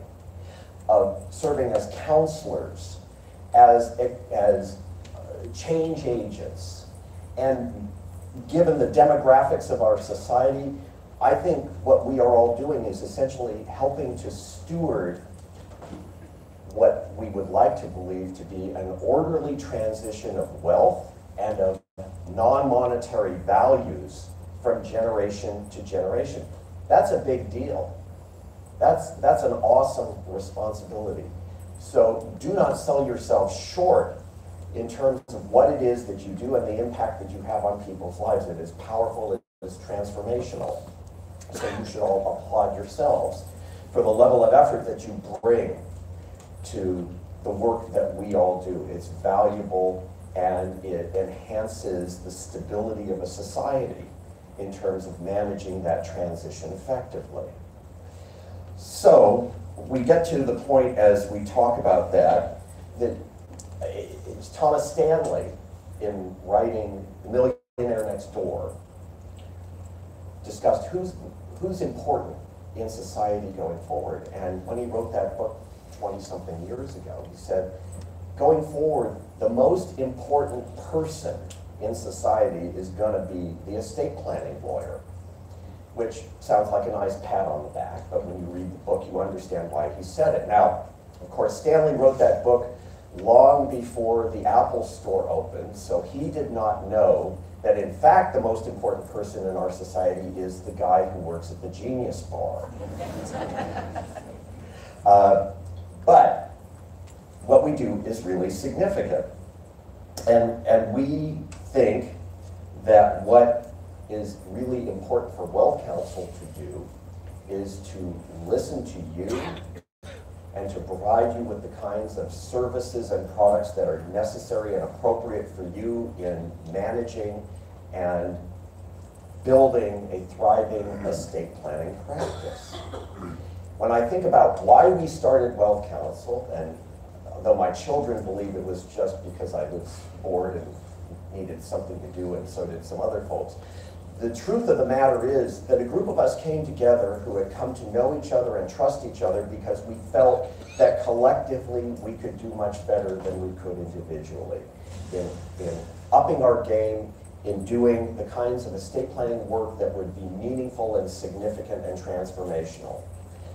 of serving as counselors, as change agents, and given the demographics of our society, I think what we are all doing is essentially helping to steward what we would like to believe to be an orderly transition of wealth and of non-monetary values from generation to generation. That's a big deal. That's an awesome responsibility. So do not sell yourself short in terms of what it is that you do and the impact that you have on people's lives. It is powerful, it is transformational. So you should all applaud yourselves for the level of effort that you bring to the work that we all do. It's valuable and it enhances the stability of a society in terms of managing that transition effectively. So we get to the point as we talk about that it's Thomas Stanley, in writing Millionaire Next Door, discussed who's important in society going forward. And when he wrote that book 20-something years ago, he said, going forward, the most important person in society is going to be the estate planning lawyer, which sounds like a nice pat on the back, but when you read the book, you understand why he said it. Now, of course, Stanley wrote that book long before the Apple Store opened, so he did not know that in fact the most important person in our society is the guy who works at the Genius Bar. But what we do is really significant. And we think that what is really important for WealthCounsel to do is to listen to you and to provide you with the kinds of services and products that are necessary and appropriate for you in managing and building a thriving estate planning practice. When I think about why we started WealthCounsel, and though my children believe it was just because I was bored and needed something to do, and so did some other folks, the truth of the matter is that a group of us came together who had come to know each other and trust each other because we felt that collectively we could do much better than we could individually in upping our game, in doing the kinds of estate planning work that would be meaningful and significant and transformational.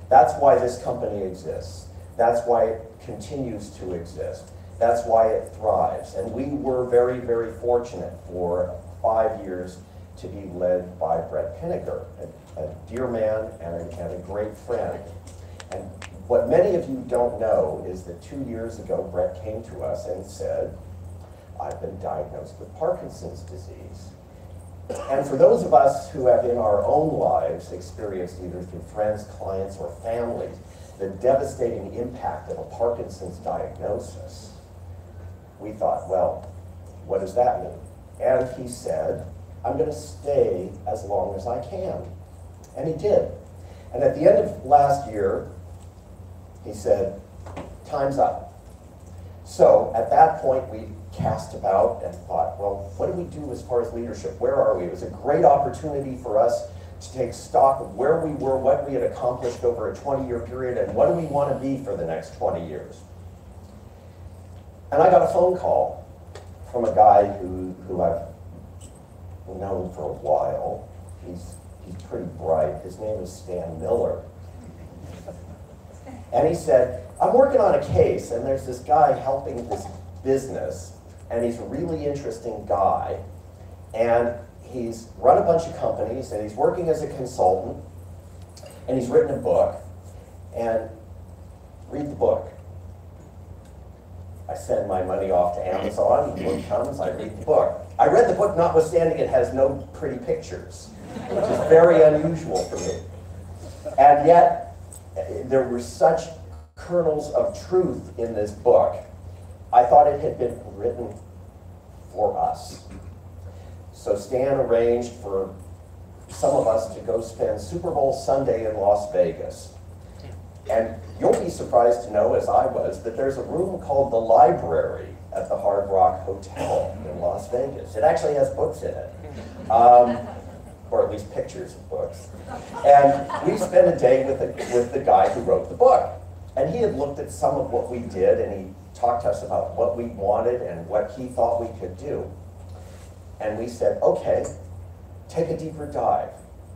That's why this company exists. That's why it continues to exist. That's why it thrives. And we were very, very fortunate for 5 years to be led by Brett Pinniger, a dear man and a great friend. And what many of you don't know is that 2 years ago, Brett came to us and said, I've been diagnosed with Parkinson's disease. And for those of us who have in our own lives experienced either through friends, clients, or families, the devastating impact of a Parkinson's diagnosis, we thought, well, what does that mean? And he said, I'm going to stay as long as I can. And he did. And at the end of last year, he said, time's up. So at that point, we cast about and thought, well, what do we do as far as leadership? Where are we? It was a great opportunity for us to take stock of where we were, what we had accomplished over a 20-year period, and what do we want to be for the next 20 years. And I got a phone call from a guy who I've known for a while. He's pretty bright. His name is Stan Miller. And he said, I'm working on a case, and there's this guy helping this business, and he's a really interesting guy, and he's run a bunch of companies, and he's working as a consultant, and he's written a book, and read the book. I send my money off to Amazon, the book comes, I read the book. I read the book notwithstanding it has no pretty pictures, which is very unusual for me. And yet, there were such kernels of truth in this book. I thought it had been written for us. So Stan arranged for some of us to go spend Super Bowl Sunday in Las Vegas. And you'll be surprised to know, as I was, that there's a room called the Library at the Hard Rock Hotel in Las Vegas. It actually has books in it, or at least pictures of books. And we spent a day with the guy who wrote the book. And he had looked at some of what we did, and he talked to us about what we wanted and what he thought we could do. And we said, okay, take a deeper dive,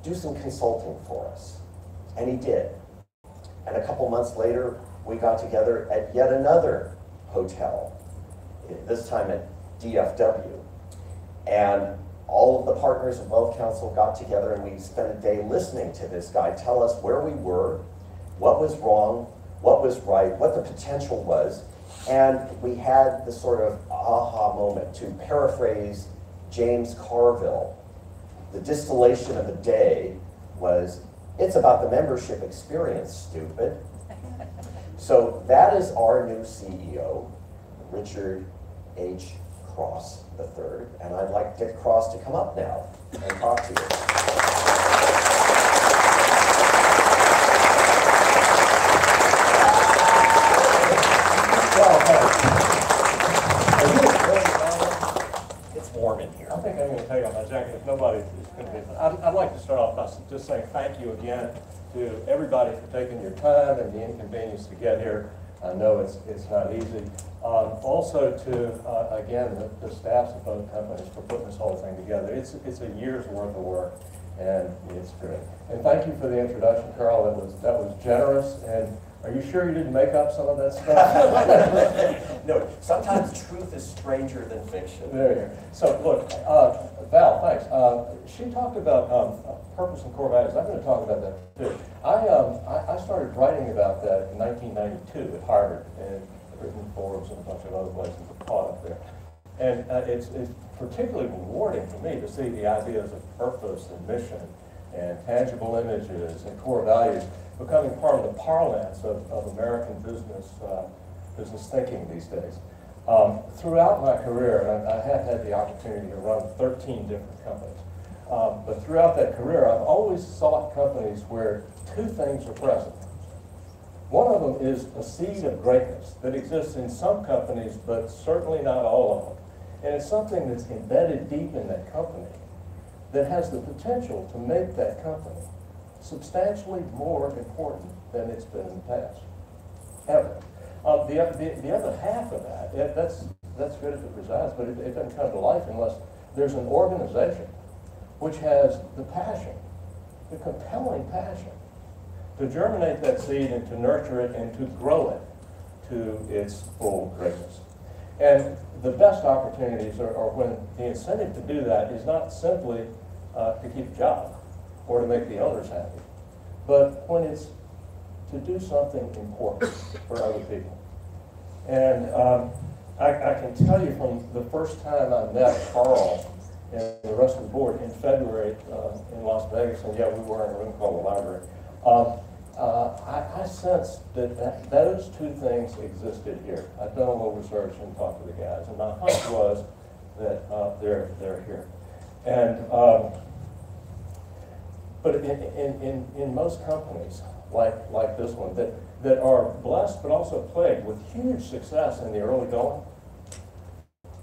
do some consulting for us. And he did. And a couple months later, we got together at yet another hotel, this time at DFW. And all of the partners of WealthCounsel got together, and we spent a day listening to this guy tell us where we were, what was wrong, what was right, what the potential was. And we had the sort of aha moment, to paraphrase James Carville. The distillation of the day was, it's about the membership experience, stupid. So that is our new CEO, Richard H. Cross III, and I'd like Dick Cross to come up now and talk to you. It's warm in here. I think I'm going to take off my jacket if nobody is going to be. I'd like to start off by just saying thank you again to everybody for taking your time and the inconvenience to get here. I know it's not easy. Also to, again, the staffs of both companies for putting this whole thing together. It's a year's worth of work, and it's great. And thank you for the introduction, Karl. That was generous. And are you sure you didn't make up some of that stuff? No, sometimes truth is stranger than fiction. There you go. So look, Val, thanks. She talked about purpose and core values. I'm going to talk about that too. I started writing about that in 1992 at Harvard, and written in Forbes and a bunch of other places that caught up there. And it's particularly rewarding for me to see the ideas of purpose and mission and tangible images and core values becoming part of the parlance of American business thinking these days. Throughout my career, and I have had the opportunity to run 13 different companies, but throughout that career, I've always sought companies where two things are present. One of them is a seed of greatness that exists in some companies, but certainly not all of them. And it's something that's embedded deep in that company that has the potential to make that company substantially more important than it's been in the past, ever. The other half of that, that's good if it resides, but it doesn't come to life unless there's an organization which has the passion, the compelling passion, to germinate that seed and to nurture it and to grow it to its full greatness. And the best opportunities are when the incentive to do that is not simply to keep a job or to make the owners happy, but when it's to do something important for other people. And I can tell you from the first time I met Karl and the rest of the board in February in Las Vegas, and yeah, we were in a room called the library, I sensed that those two things existed here. I've done a little research and talked to the guys, and my hunch was that they're here. And but in most companies like this one that are blessed but also plagued with huge success in the early going,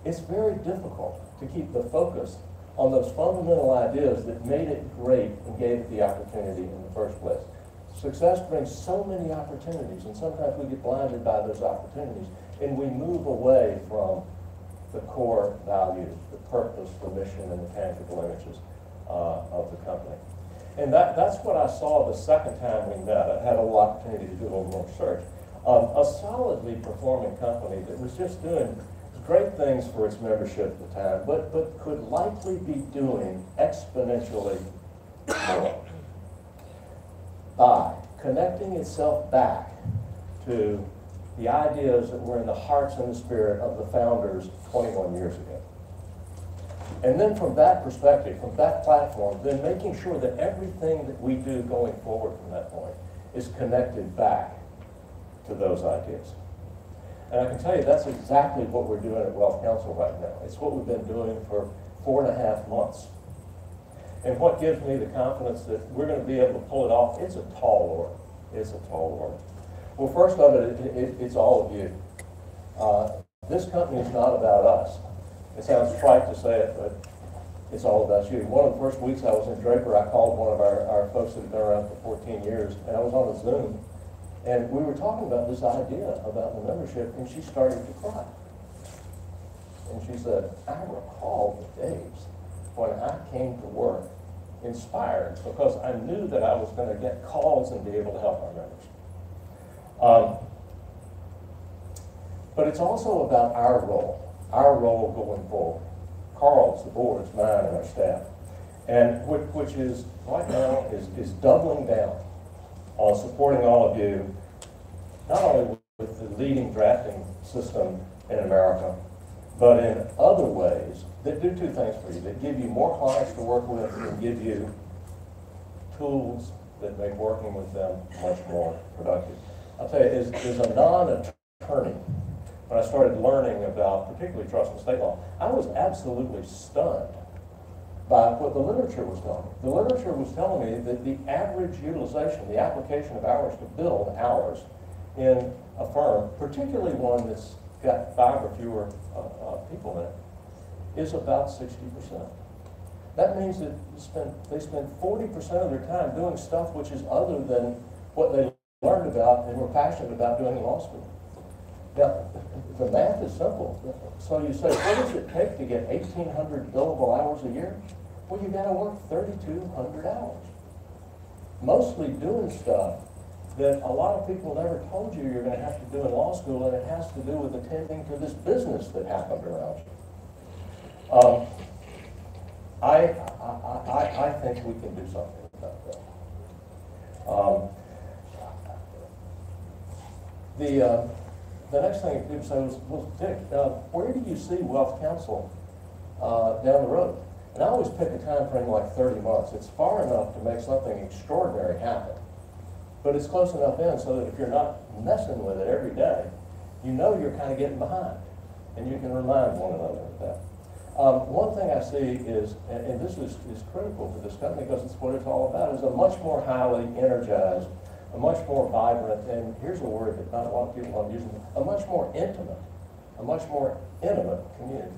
it's very difficult to keep the focus on those fundamental ideas that made it great and gave it the opportunity in the first place. Success brings so many opportunities, and sometimes we get blinded by those opportunities, and we move away from the core values, the purpose, the mission, and the tangible images of the company. And that's what I saw the second time we met. I had a little opportunity to do a little more research. A solidly performing company that was just doing great things for its membership at the time, but could likely be doing exponentially more by connecting itself back to the ideas that were in the hearts and the spirit of the founders 21 years ago. And then from that perspective, from that platform, then making sure that everything that we do going forward from that point is connected back to those ideas. And I can tell you that's exactly what we're doing at WealthCounsel right now. It's what we've been doing for 4.5 months. And what gives me the confidence that we're going to be able to pull it off, it's a tall order. It's a tall order. Well, first of it, it's all of you. This company is not about us. It sounds trite to say it, but it's all about you. One of the first weeks I was in Draper, I called one of our folks that had been around for 14 years, and I was on a Zoom, and we were talking about this idea about the membership, and she started to cry. And she said, I recall the days when I came to work inspired because I knew that I was going to get calls and be able to help our members. But it's also about our role going forward. Karl's, the board's, mine, and our staff. And which is, right now, is doubling down on supporting all of you, not only with the leading drafting system in America, but in other ways that do two things for you, that give you more clients to work with and give you tools that make working with them much more productive. I'll tell you, as a non-attorney, when I started learning about particularly trust and estate law, I was absolutely stunned by what the literature was telling me. The literature was telling me that the average utilization, the application of hours to build hours in a firm, particularly one that's got 5 or fewer people in it, is about 60%. That means that they spend 40% of their time doing stuff which is other than what they learned about and were passionate about doing in law school. Now, the math is simple. So you say, what does it take to get 1,800 billable hours a year? Well, you got to work 3,200 hours. Mostly doing stuff that a lot of people never told you you're going to have to do in law school, and it has to do with attending to this business that happened around you. I think we can do something about that. The next thing people say was, well, Dick, where do you see WealthCounsel down the road? And I always pick a time frame like 30 months. It's far enough to make something extraordinary happen. But it's close enough in so that if you're not messing with it every day, you know you're kind of getting behind. And you can remind one another of that. One thing I see is, and this is critical to this company because it's what it's all about, is a much more highly energized, a much more vibrant, and here's a word that not a lot of people are using, a much more intimate community.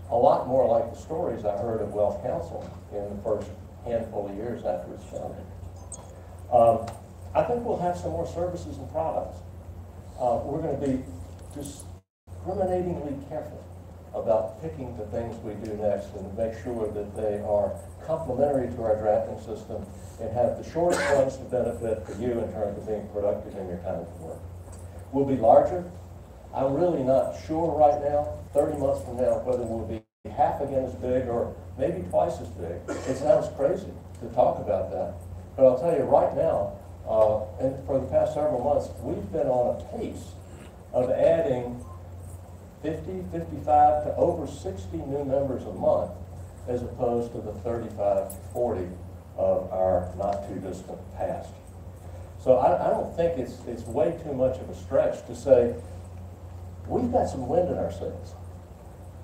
A lot more like the stories I heard of WealthCounsel in the first handful of years after its founding. I think we'll have some more services and products. We're going to be discriminatingly careful about picking the things we do next and make sure that they are complementary to our drafting system and have the shortest ones to benefit for you in terms of being productive in your time of work. We'll be larger. I'm really not sure right now, 30 months from now, whether we'll be half again as big or maybe twice as big. It sounds crazy to talk about that. But I'll tell you right now, and for the past several months, we've been on a pace of adding 50, 55 to over 60 new members a month, as opposed to the 35 to 40 of our not too distant past. So I don't think it's way too much of a stretch to say, we've got some wind in our sails.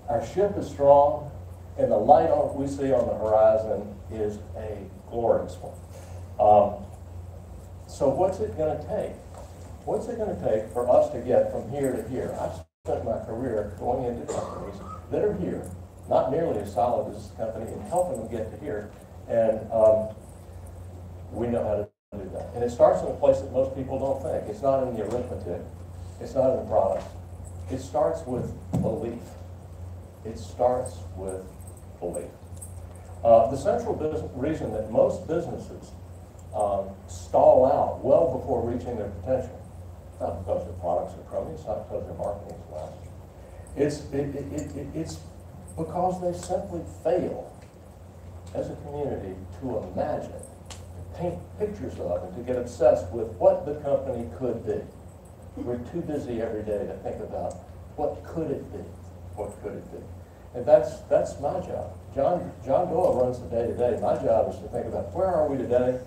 Our ship is strong, and the light we see on the horizon is a glorious one. So what's it going to take? What's it going to take for us to get from here to here? I've spent my career going into companies that are here, not nearly as solid as this company, and helping them get to here. And we know how to do that. And it starts in a place that most people don't think. It's not in the arithmetic. It's not in the product. It starts with belief. It starts with belief. The central reason that most businesses stall out well before reaching their potential, not because their products are crummy, it's not because their marketing is lousy. It's because they simply fail as a community to imagine, to paint pictures of, and to get obsessed with what the company could be. We're too busy every day to think about what could it be, what could it be. And that's my job. John Doyle runs the day-to-day. My job is to think about where are we today,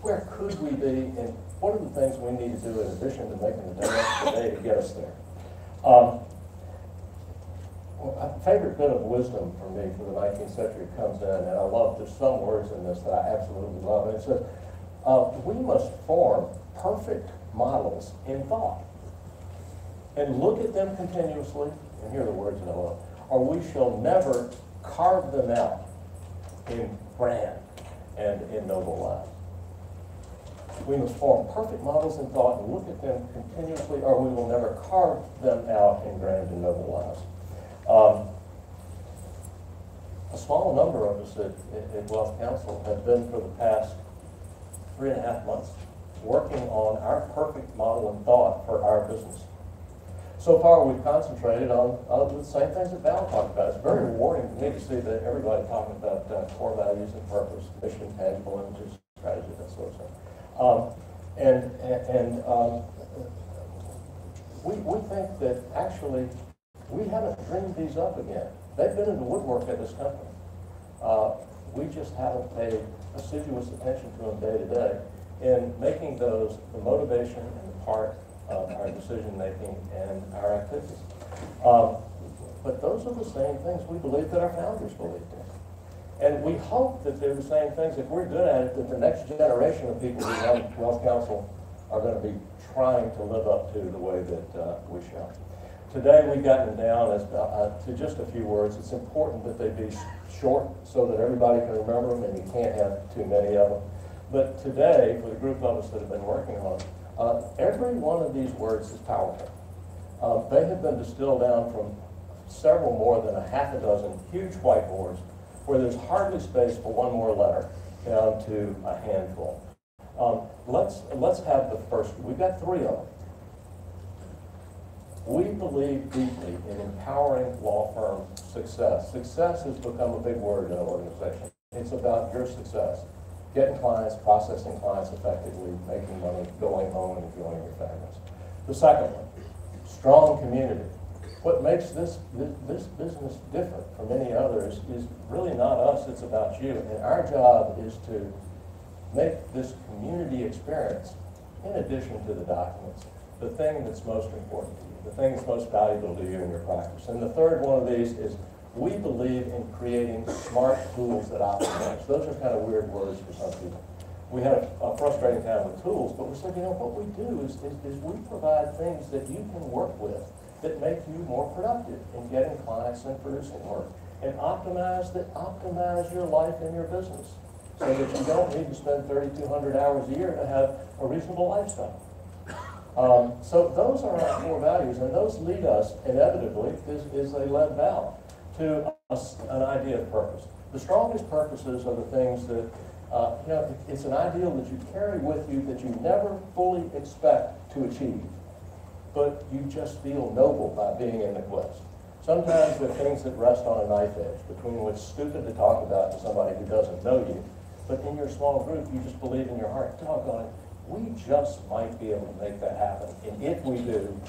where could we be, and what are the things we need to do in addition to making the day to get us there. A favorite bit of wisdom for me for the 19th century comes in, and I love, there's some words in this that I absolutely love, and it says, we must form perfect models in thought and look at them continuously, and here are the words that I love, or we shall never carve them out in grand and in noble lives. We must form perfect models in thought and look at them continuously, or we will never carve them out in grand and noble lives. A small number of us at WealthCounsel have been for the past 3.5 months working on our perfect model in thought for our business. So far, we've concentrated on the same things that Val talked about. It's very rewarding to me to see that everybody talking about core values and purpose, mission, tangible images, strategy, that sort of thing. We think that actually we haven't dreamed these up again. They've been in the woodwork at this company. We just haven't paid assiduous attention to them day to day in making those the motivation and the part of our decision making and our activities. But those are the same things we believe that our founders believed in. And we hope that they're the same things, if we're good at it, that the next generation of people who run WealthCounsel are going to be trying to live up to the way that we shall. Today we've gotten down as, to just a few words. It's important that they be short so that everybody can remember them and you can't have too many of them. But today, for the group of us that have been working on it, every one of these words is powerful. They have been distilled down from several more than a half a dozen huge whiteboards where there's hardly space for one more letter down to a handful. Let's have the first. We've got 3 of them. We believe deeply in empowering law firm success. Success has become a big word in an organization. It's about your success. Getting clients, processing clients effectively, making money, going home and enjoying your families. The second one, strong community. What makes this business different from many others is really not us, it's about you. And our job is to make this community experience, in addition to the documents, the thing that's most important to you, the thing that's most valuable to you in your practice. And the third one of these is we believe in creating smart tools that optimize. Those are kind of weird words for some people. We had a frustrating time with tools, but we said, you know, what we do is we provide things that you can work with that make you more productive in getting clients and producing work, and optimize your life and your business so that you don't need to spend 3,200 hours a year to have a reasonable lifestyle. So those are our core values, and those lead us inevitably, as they led Val, to an idea of purpose. The strongest purposes are the things that, it's an ideal that you carry with you that you never fully expect to achieve, but you just feel noble by being in the quest. Sometimes they're things that rest on a knife edge, between what's stupid to talk about to somebody who doesn't know you, but in your small group, you just believe in your heart, doggone it, we just might be able to make that happen, and if we do,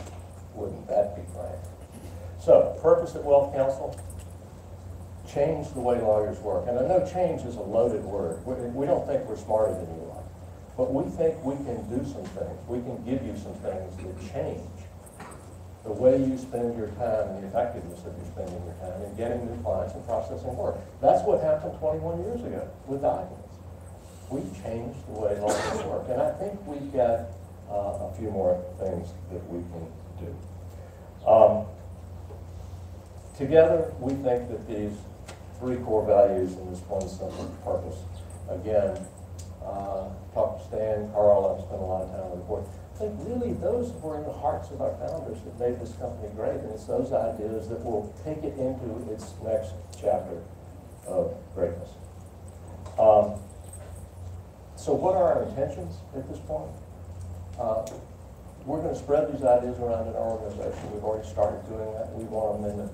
wouldn't that be great? So, purpose at WealthCounsel, change the way lawyers work. And I know change is a loaded word. We don't think we're smarter than you are, but we think we can do some things. We can give you some things that change the way you spend your time and the effectiveness of you spending your time in getting new clients and processing work. That's what happened 21 years ago with documents. We changed the way lawyers work, and I think we've got a few more things that we can do. Together, we think that these three core values and this one simple purpose, again, talked to Stan, Karl, I've spent a lot of time on the board. I think really those were in the hearts of our founders that made this company great, and it's those ideas that will take it into its next chapter of greatness. So what are our intentions at this point? We're going to spread these ideas around in our organization. We've already started doing that. We want them in the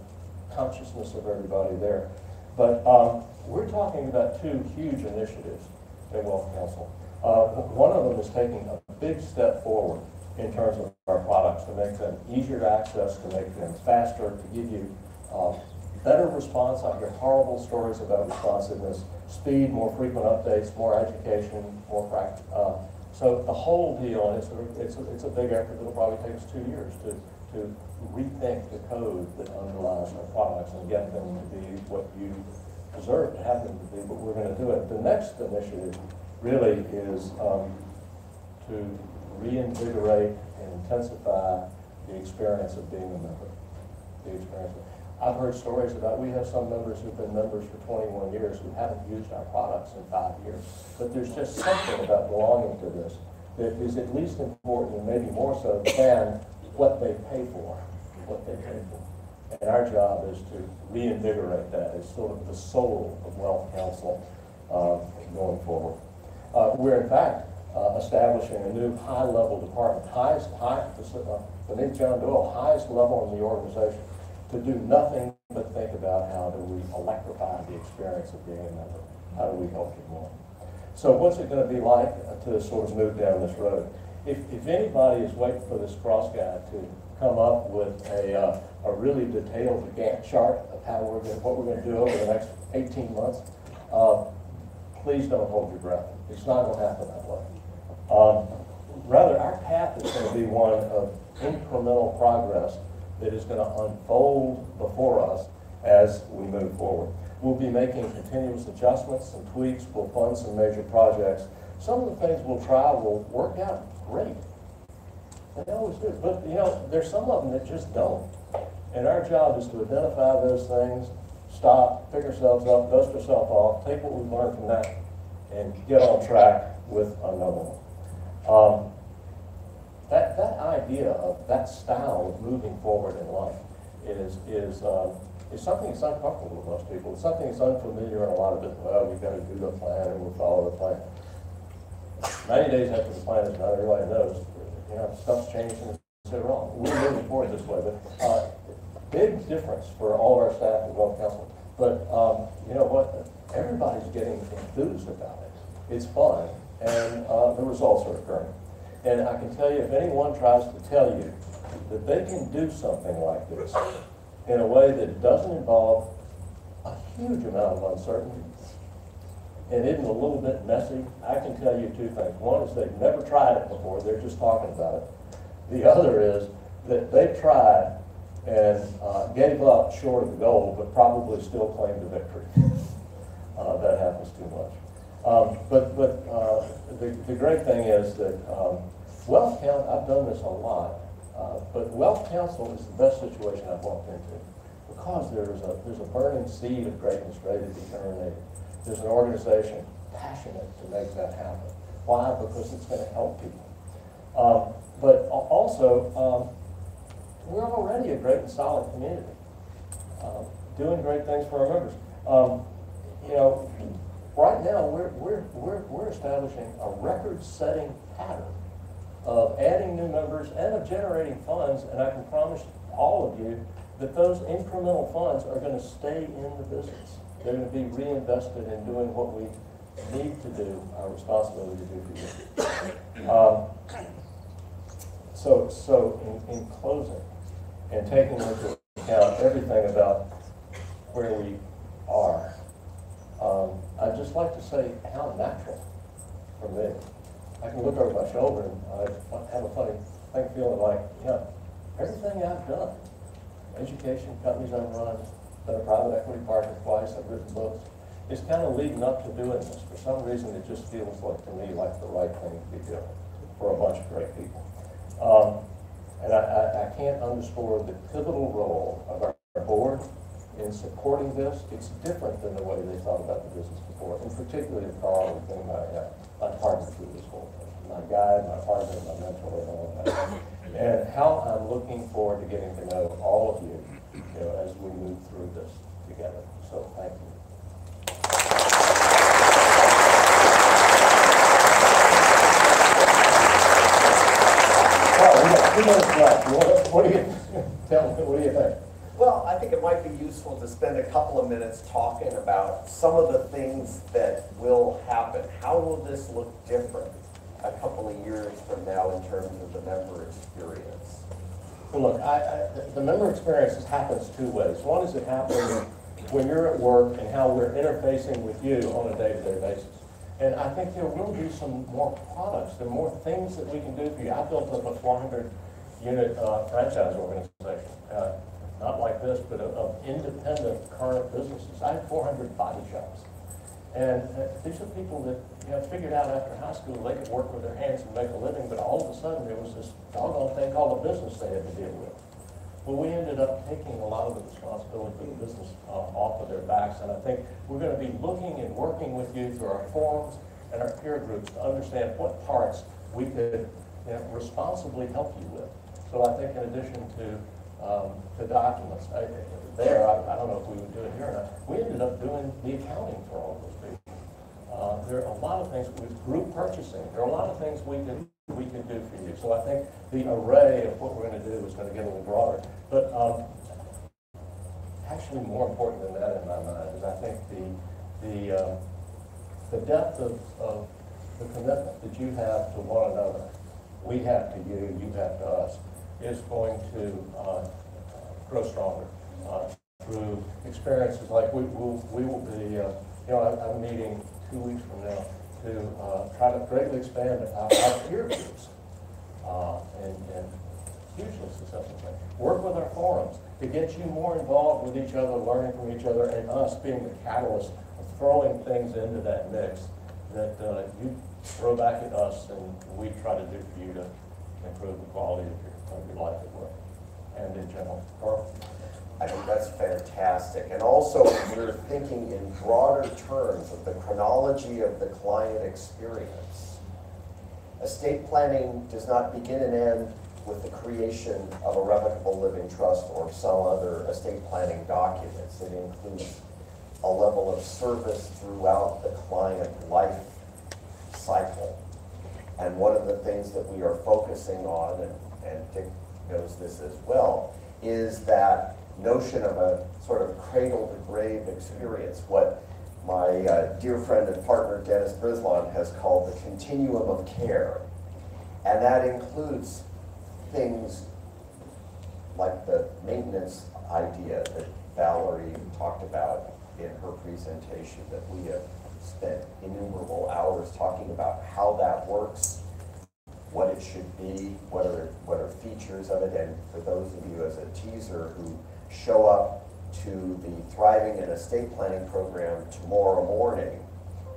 consciousness of everybody there. But we're talking about two huge initiatives at WealthCounsel. One of them is taking a big step forward in terms of our products to make them easier to access, to make them faster, to give you better response. I hear horrible stories about responsiveness, speed, more frequent updates, more education, more practice. So the whole deal, and it's a big effort. It'll probably take us 2 years to rethink the code that underlies our products and get them to be what you deserve to have them to be, but we're going to do it. The next initiative really is to reinvigorate and intensify the experience of being a member. I've heard stories about, we have some members who've been members for 21 years who haven't used our products in 5 years. But there's just something about belonging to this that is at least important, and maybe more so, than what they pay for. And our job is to reinvigorate that. It's sort of the soul of WealthCounsel going forward. We're in fact establishing a new high-level department, beneath John Doyle, highest level in the organization, to do nothing but think about how do we electrify the experience of being a member. How do we help you more? So what's it going to be like to sort of move down this road? If anybody is waiting for this cross guy to come up with a really detailed Gantt chart of how what we're going to do over the next 18 months, please don't hold your breath. It's not going to happen that way. Rather, our path is going to be one of incremental progress that is going to unfold before us as we move forward. We'll be making continuous adjustments and tweaks. We'll fund some major projects. Some of the things we'll try will work out great. They always do. But, there's some of them that just don't. And our job is to identify those things, stop, pick ourselves up, dust ourselves off, take what we've learned from that, and get on track with another one. That idea of that style of moving forward in life is something that's uncomfortable to most people. It's something that's unfamiliar in a lot of it. Well, we've got to do the plan and we'll follow the plan. 90 days after the plan is done, everybody knows, stuff's changed and it's wrong. We're moving forward this way, but big difference for all of our staff at WealthCounsel. But you know what? Everybody's getting enthused about it. It's fun, and the results are occurring. And I can tell you, if anyone tries to tell you that they can do something like this in a way that doesn't involve a huge amount of uncertainty and isn't a little bit messy, I can tell you two things. One is they've never tried it before, they're just talking about it. The other is that they've tried and gave up short of the goal, but probably still claimed the victory. That happens too much. But the great thing is that WealthCounsel, I've done this a lot, but WealthCounsel is the best situation I've walked into because there's a burning seed of greatness ready to be germinated. There's an organization passionate to make that happen. Why? Because it's going to help people. But also, we're already a great and solid community, doing great things for our members. Right now we're establishing a record-setting pattern of adding new members and of generating funds, and I can promise all of you that those incremental funds are going to stay in the business. They're going to be reinvested in doing what we need to do, our responsibility to do for you. So in closing, and taking into account everything about where we are, I'd just like to say how natural for me. I can look over my shoulder and I have a funny thing feeling like, yeah, everything I've done, education, companies I've run, been a private equity partner twice, I've written books, is kind of leading up to doing this. For some reason, it just feels like, to me, like the right thing to be doing for a bunch of great people. And I can't underscore the pivotal role of our board in supporting this. It's different than the way they thought about the business before, and particularly Karl, who's been my partner through this whole thing, my guide, my partner, my mentor, and all of that. And how I'm looking forward to getting to know all of you, as we move through this together. So thank you. We got 2 minutes left. What do you tell me? What do you think? Well, I think it might be useful to spend a couple of minutes talking about some of the things that will happen. How will this look different a couple of years from now in terms of the member experience? Well, look, the member experience happens 2 ways. One is it happens when you're at work and how we're interfacing with you on a day-to-day basis. And I think there will be some more products. There are more things that we can do for you. I built up a 400-unit franchise organization. Not like this, but of independent current businesses. I had 400 body shops. And these are people that figured out after high school they could work with their hands and make a living, but all of a sudden there was this doggone thing called a business they had to deal with. Well, we ended up taking a lot of the responsibility for the business off of their backs, and I think we're going to be looking and working with you through our forums and our peer groups to understand what parts we could responsibly help you with. So I think in addition to documents, I don't know if we would do it here or not, we ended up doing the accounting for all of those people. There are a lot of things with group purchasing. There are a lot of things we can do for you. So I think the array of what we're going to do is going to get a little broader. But actually more important than that in my mind is I think the depth of the commitment that you have to one another, we have to you, you have to us, is going to grow stronger through experiences like we will be, I'm meeting 2 weeks from now to try to greatly expand our peer groups and hugely successful thing. Work with our forums to get you more involved with each other, learning from each other, and us being the catalyst of throwing things into that mix that you throw back at us and we try to do for you to improve the quality of your life at work and in general. Karl? I think that's fantastic. And also, we're thinking in broader terms of the chronology of the client experience. Estate planning does not begin and end with the creation of a revocable living trust or some other estate planning documents. It includes a level of service throughout the client life cycle. And one of the things that we are focusing on, and Dick knows this as well, is that notion of a sort of cradle to grave experience, what my dear friend and partner Dennis Brislon has called the Continuum of Care. And that includes things like the maintenance idea that Valerie talked about in her presentation, that we have spent innumerable hours talking about how that works, what it should be, what are features of it, and for those of you as a teaser who show up to the Thriving in Estate Planning program tomorrow morning,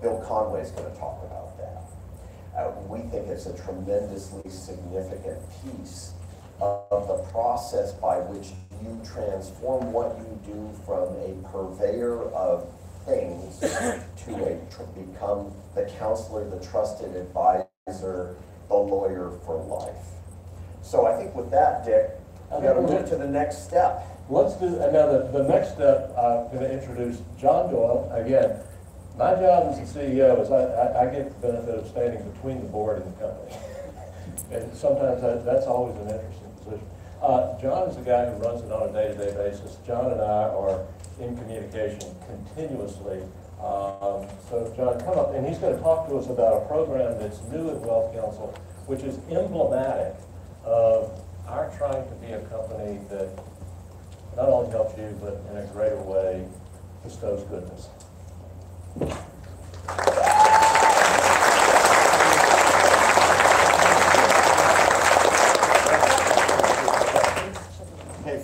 Bill Conway is going to talk about that. We think it's a tremendously significant piece of the process by which you transform what you do from a purveyor of things to become the counselor, the trusted advisor, the lawyer for life. So I think with that, Dick, we're going to move to the next step. Let's do, now the next step, I'm going to introduce John Doyle. Again, my job as the CEO is I get the benefit of standing between the board and the company. And sometimes that's always an interesting position. John is the guy who runs it on a day-to-day basis. John and I are in communication continuously. So John, come up, and he's going to talk to us about a program that's new at WealthCounsel, which is emblematic of our trying to be a company that not only helps you, but in a greater way bestows goodness.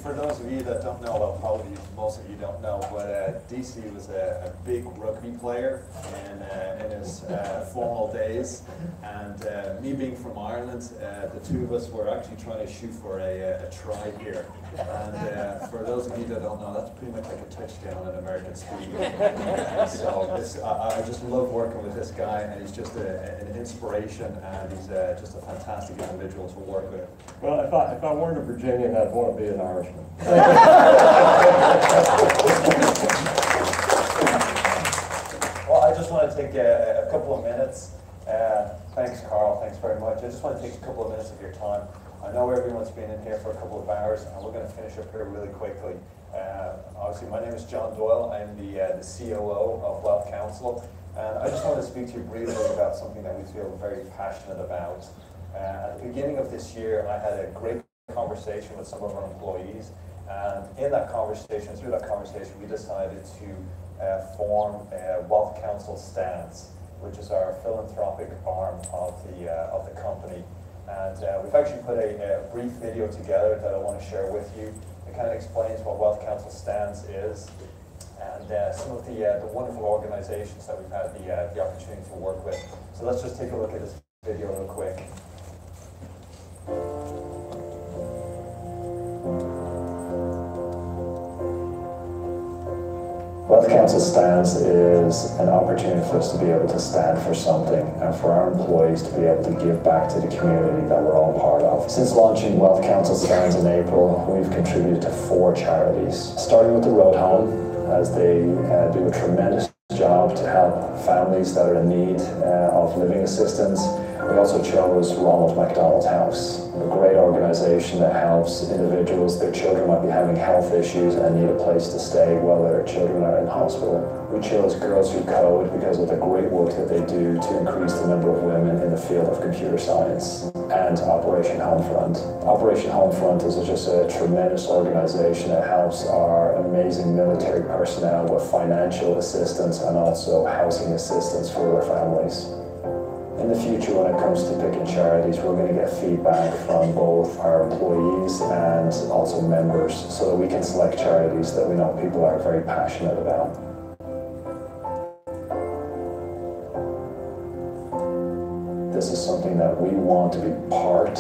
For those of you that don't know, well, probably most of you don't know, but DC was a big rugby player in his formal days, and me being from Ireland, the two of us were actually trying to shoot for a try here. And for those of you that don't know, that's pretty much like a touchdown at American speed. So I just love working with this guy, and he's just an inspiration, and he's just a fantastic individual to work with. Well, if I weren't a Virginian, I'd want to be an Irishman. Well, I just want to take a couple of minutes. Thanks, Karl. Thanks very much. I just want to take a couple of minutes of your time. I know everyone's been in here for a couple of hours, and we're going to finish up here really quickly. Obviously, my name is John Doyle. I'm the COO of WealthCounsel, and I just want to speak to you briefly about something that we feel very passionate about. At the beginning of this year, I had a great conversation with some of our employees, and in that conversation, through that conversation, we decided to form WealthCounsel Stands, which is our philanthropic arm of the company. And we've actually put a brief video together that I want to share with you. It kind of explains what WealthCounsel Stands is, and some of the wonderful organizations that we've had the opportunity to work with. So let's just take a look at this video real quick. WealthCounsel Stands is an opportunity for us to be able to stand for something and for our employees to be able to give back to the community that we're all part of. Since launching WealthCounsel Stands in April, we've contributed to 4 charities, starting with the Road Home, as they do a tremendous job to help families that are in need of living assistance. We also chose Ronald McDonald House, a great organization that helps individuals. Their children might be having health issues and need a place to stay while their children are in hospital. We chose Girls Who Code because of the great work that they do to increase the number of women in the field of computer science. And Operation Homefront. Operation Homefront is just a tremendous organization that helps our amazing military personnel with financial assistance and also housing assistance for their families. In the future, when it comes to picking charities, we're going to get feedback from both our employees and also members so that we can select charities that we know people are very passionate about. This is something that we want to be part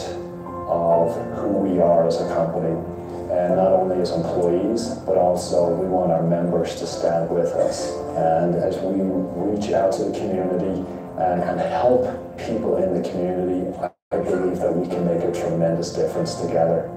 of who we are as a company, and not only as employees, but also we want our members to stand with us. And as we reach out to the community and help people in the community, I believe that we can make a tremendous difference together.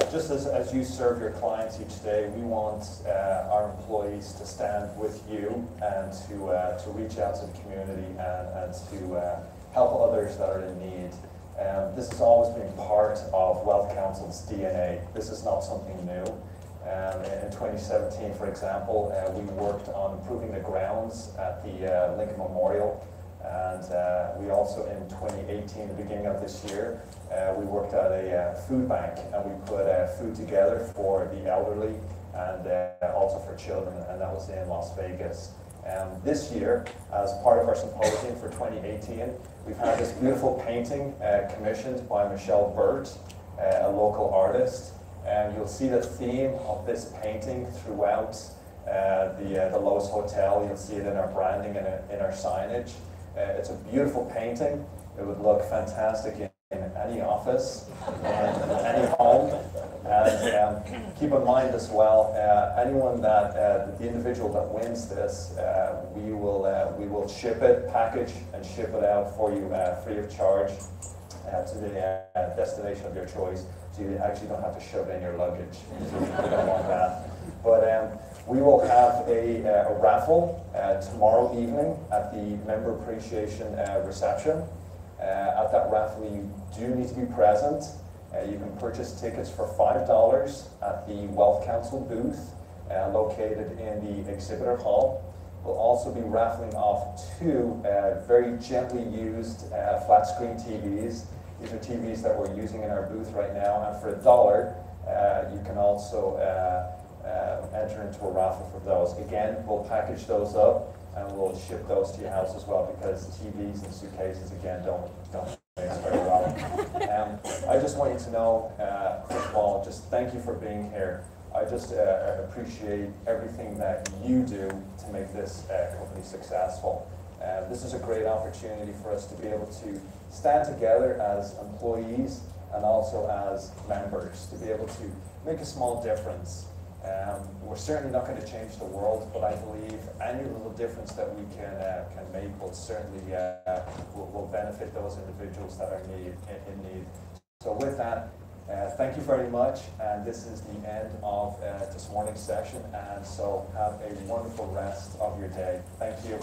Just as you serve your clients each day, we want our employees to stand with you and to reach out to the community and to help others that are in need. This has always been part of WealthCounsel's DNA. This is not something new. In 2017, for example, we worked on improving the grounds at the Lincoln Memorial. And we also, in 2018, the beginning of this year, we worked at a food bank, and we put food together for the elderly and also for children, and that was in Las Vegas. This year, as part of our symposium for 2018, we've had this beautiful painting commissioned by Michelle Burt, a local artist. And you'll see the theme of this painting throughout the Loews Hotel. You'll see it in our branding and in our signage. It's a beautiful painting. It would look fantastic in any office, in any home. And keep in mind as well, anyone that, the individual that wins this, we will ship it, package, and ship it out for you free of charge. to the destination of your choice, so you actually don't have to shove in your luggage. So we don't want that. But we will have a raffle tomorrow evening at the Member Appreciation reception. At that raffle, you do need to be present. You can purchase tickets for $5 at the WealthCounsel booth located in the exhibitor hall. We'll also be raffling off 2 very gently used flat screen TVs. These are TVs that we're using in our booth right now, and for $1, you can also enter into a raffle for those. Again, we'll package those up and we'll ship those to your house as well, because TVs and suitcases, again, don't mix very well. I just want you to know, first of all, just thank you for being here. I just appreciate everything that you do to make this company successful. This is a great opportunity for us to be able to stand together as employees and also as members, to be able to make a small difference. We're certainly not going to change the world, but I believe any little difference that we can make will certainly will benefit those individuals that are in need. So with that, thank you very much, and this is the end of this morning's session, and so have a wonderful rest of your day. Thank you.